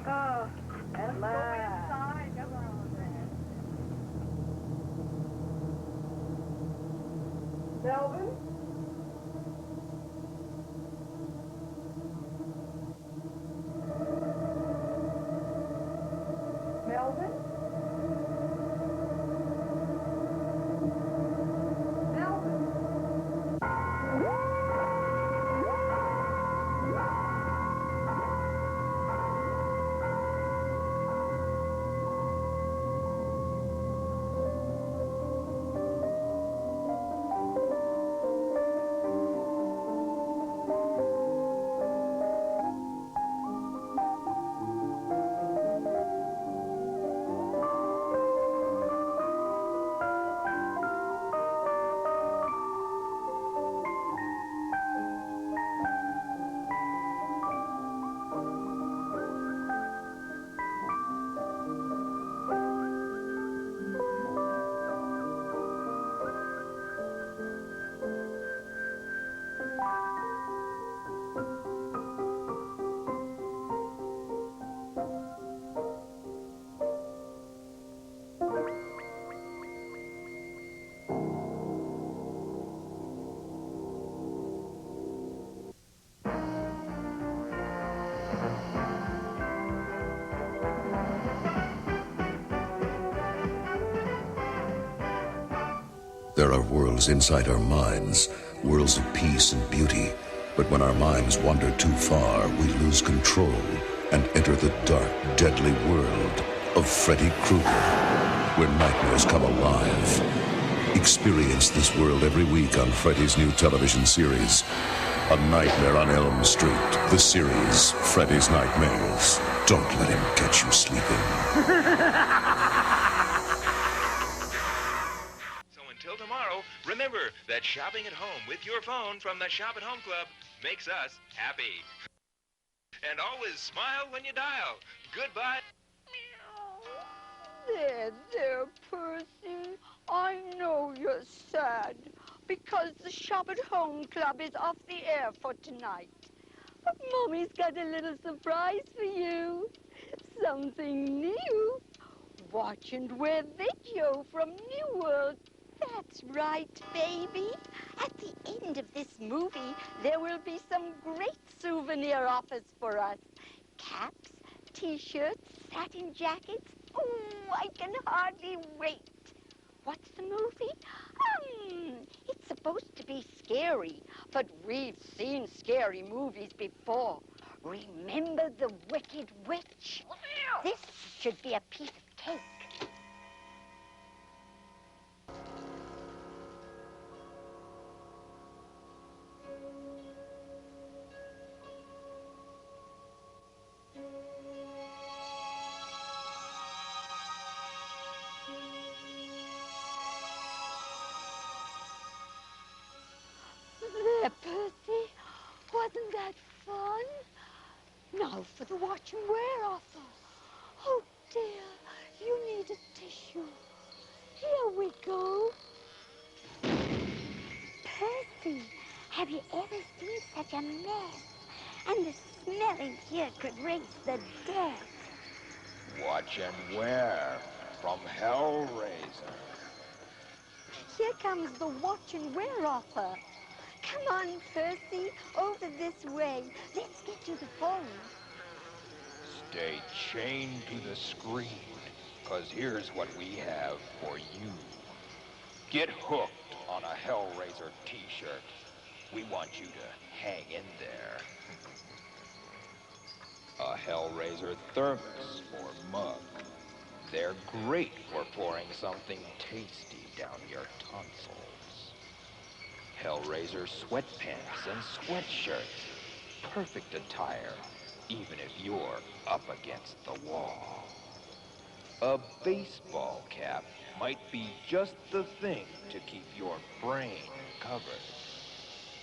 Oh, at last. Come on, then. Melvin? Melvin? There are worlds inside our minds, worlds of peace and beauty. But when our minds wander too far, we lose control and enter the dark, deadly world of Freddy Krueger, where nightmares come alive. Experience this world every week on Freddy's new television series, A Nightmare on Elm Street, the series Freddy's Nightmares. Don't let him catch you sleeping. Until tomorrow, remember that shopping at home with your phone from the Shop at Home Club makes us happy. And always smile when you dial. Goodbye. There, Percy. I know you're sad because the Shop at Home Club is off the air for tonight. But Mommy's got a little surprise for you. Something new. Watch and wear video from New World. That's right, baby. At the end of this movie, there will be some great souvenir offers for us. Caps, T-shirts, satin jackets. Oh, I can hardly wait. What's the movie? It's supposed to be scary, but we've seen scary movies before. Remember the Wicked Witch? This should be a piece of cake. There, Percy. Wasn't that fun? Now for the watch and wear offer. Oh, dear. You need a tissue. Here we go. Percy, have you ever seen such a mess? And the smell in here could raise the dead. Watch and wear from Hellraiser. Here comes the watch and wear offer. Come on, Percy, over this way. Let's get to the phone. Stay chained to the screen, because here's what we have for you. Get hooked on a Hellraiser t-shirt. We want you to hang in there. A Hellraiser thermos or mug. They're great for pouring something tasty down your tonsils. Hellraiser sweatpants and sweatshirts. Perfect attire, even if you're up against the wall. A baseball cap might be just the thing to keep your brain covered.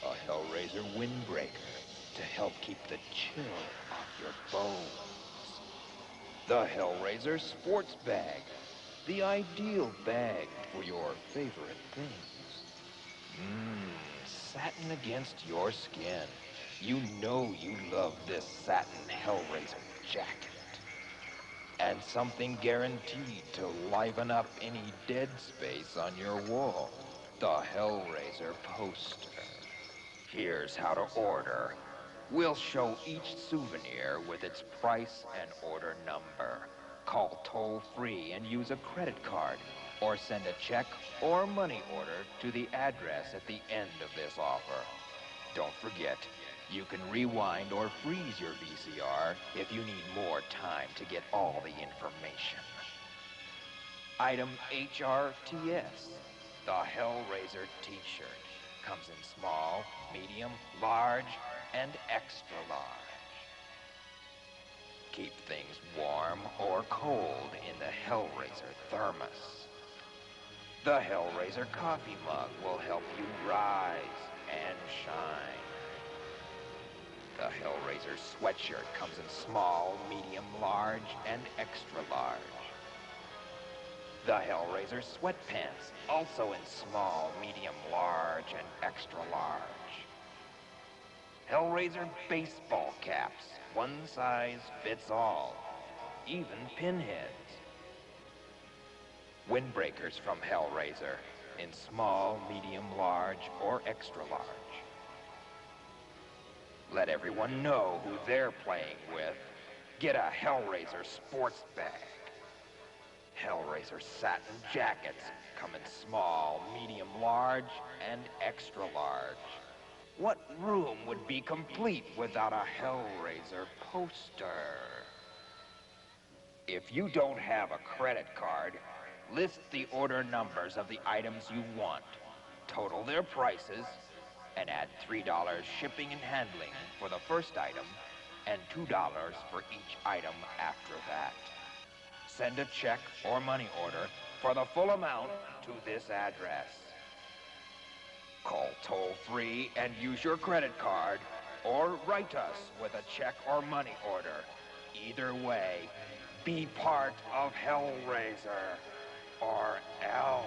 A Hellraiser windbreaker to help keep the chill off your bones. The Hellraiser Sports Bag. The ideal bag for your favorite things. Satin against your skin. You know you love this satin Hellraiser jacket. And something guaranteed to liven up any dead space on your wall. The Hellraiser poster. Here's how to order. We'll show each souvenir with its price and order number. Call toll-free and use a credit card, or send a check or money order to the address at the end of this offer. Don't forget, you can rewind or freeze your VCR if you need more time to get all the information. Item HRTS, the Hellraiser t-shirt. Comes in small, medium, large, and extra large. Keep things warm or cold in the Hellraiser thermos. The Hellraiser coffee mug will help you rise and shine. The Hellraiser sweatshirt comes in small, medium, large, and extra large. The Hellraiser sweatpants, also in small, medium, large, and extra large. Hellraiser baseball caps, one size fits all, even pinheads. Windbreakers from Hellraiser, in small, medium, large, or extra large. Let everyone know who they're playing with. Get a Hellraiser sports bag. Hellraiser satin jackets come in small, medium, large, and extra large. What room would be complete without a Hellraiser poster? If you don't have a credit card, list the order numbers of the items you want, total their prices, and add $3 shipping and handling for the first item and $2 for each item after that. Send a check or money order for the full amount to this address. Call toll-free and use your credit card, or write us with a check or money order. Either way, be part of Hellraiser, or else.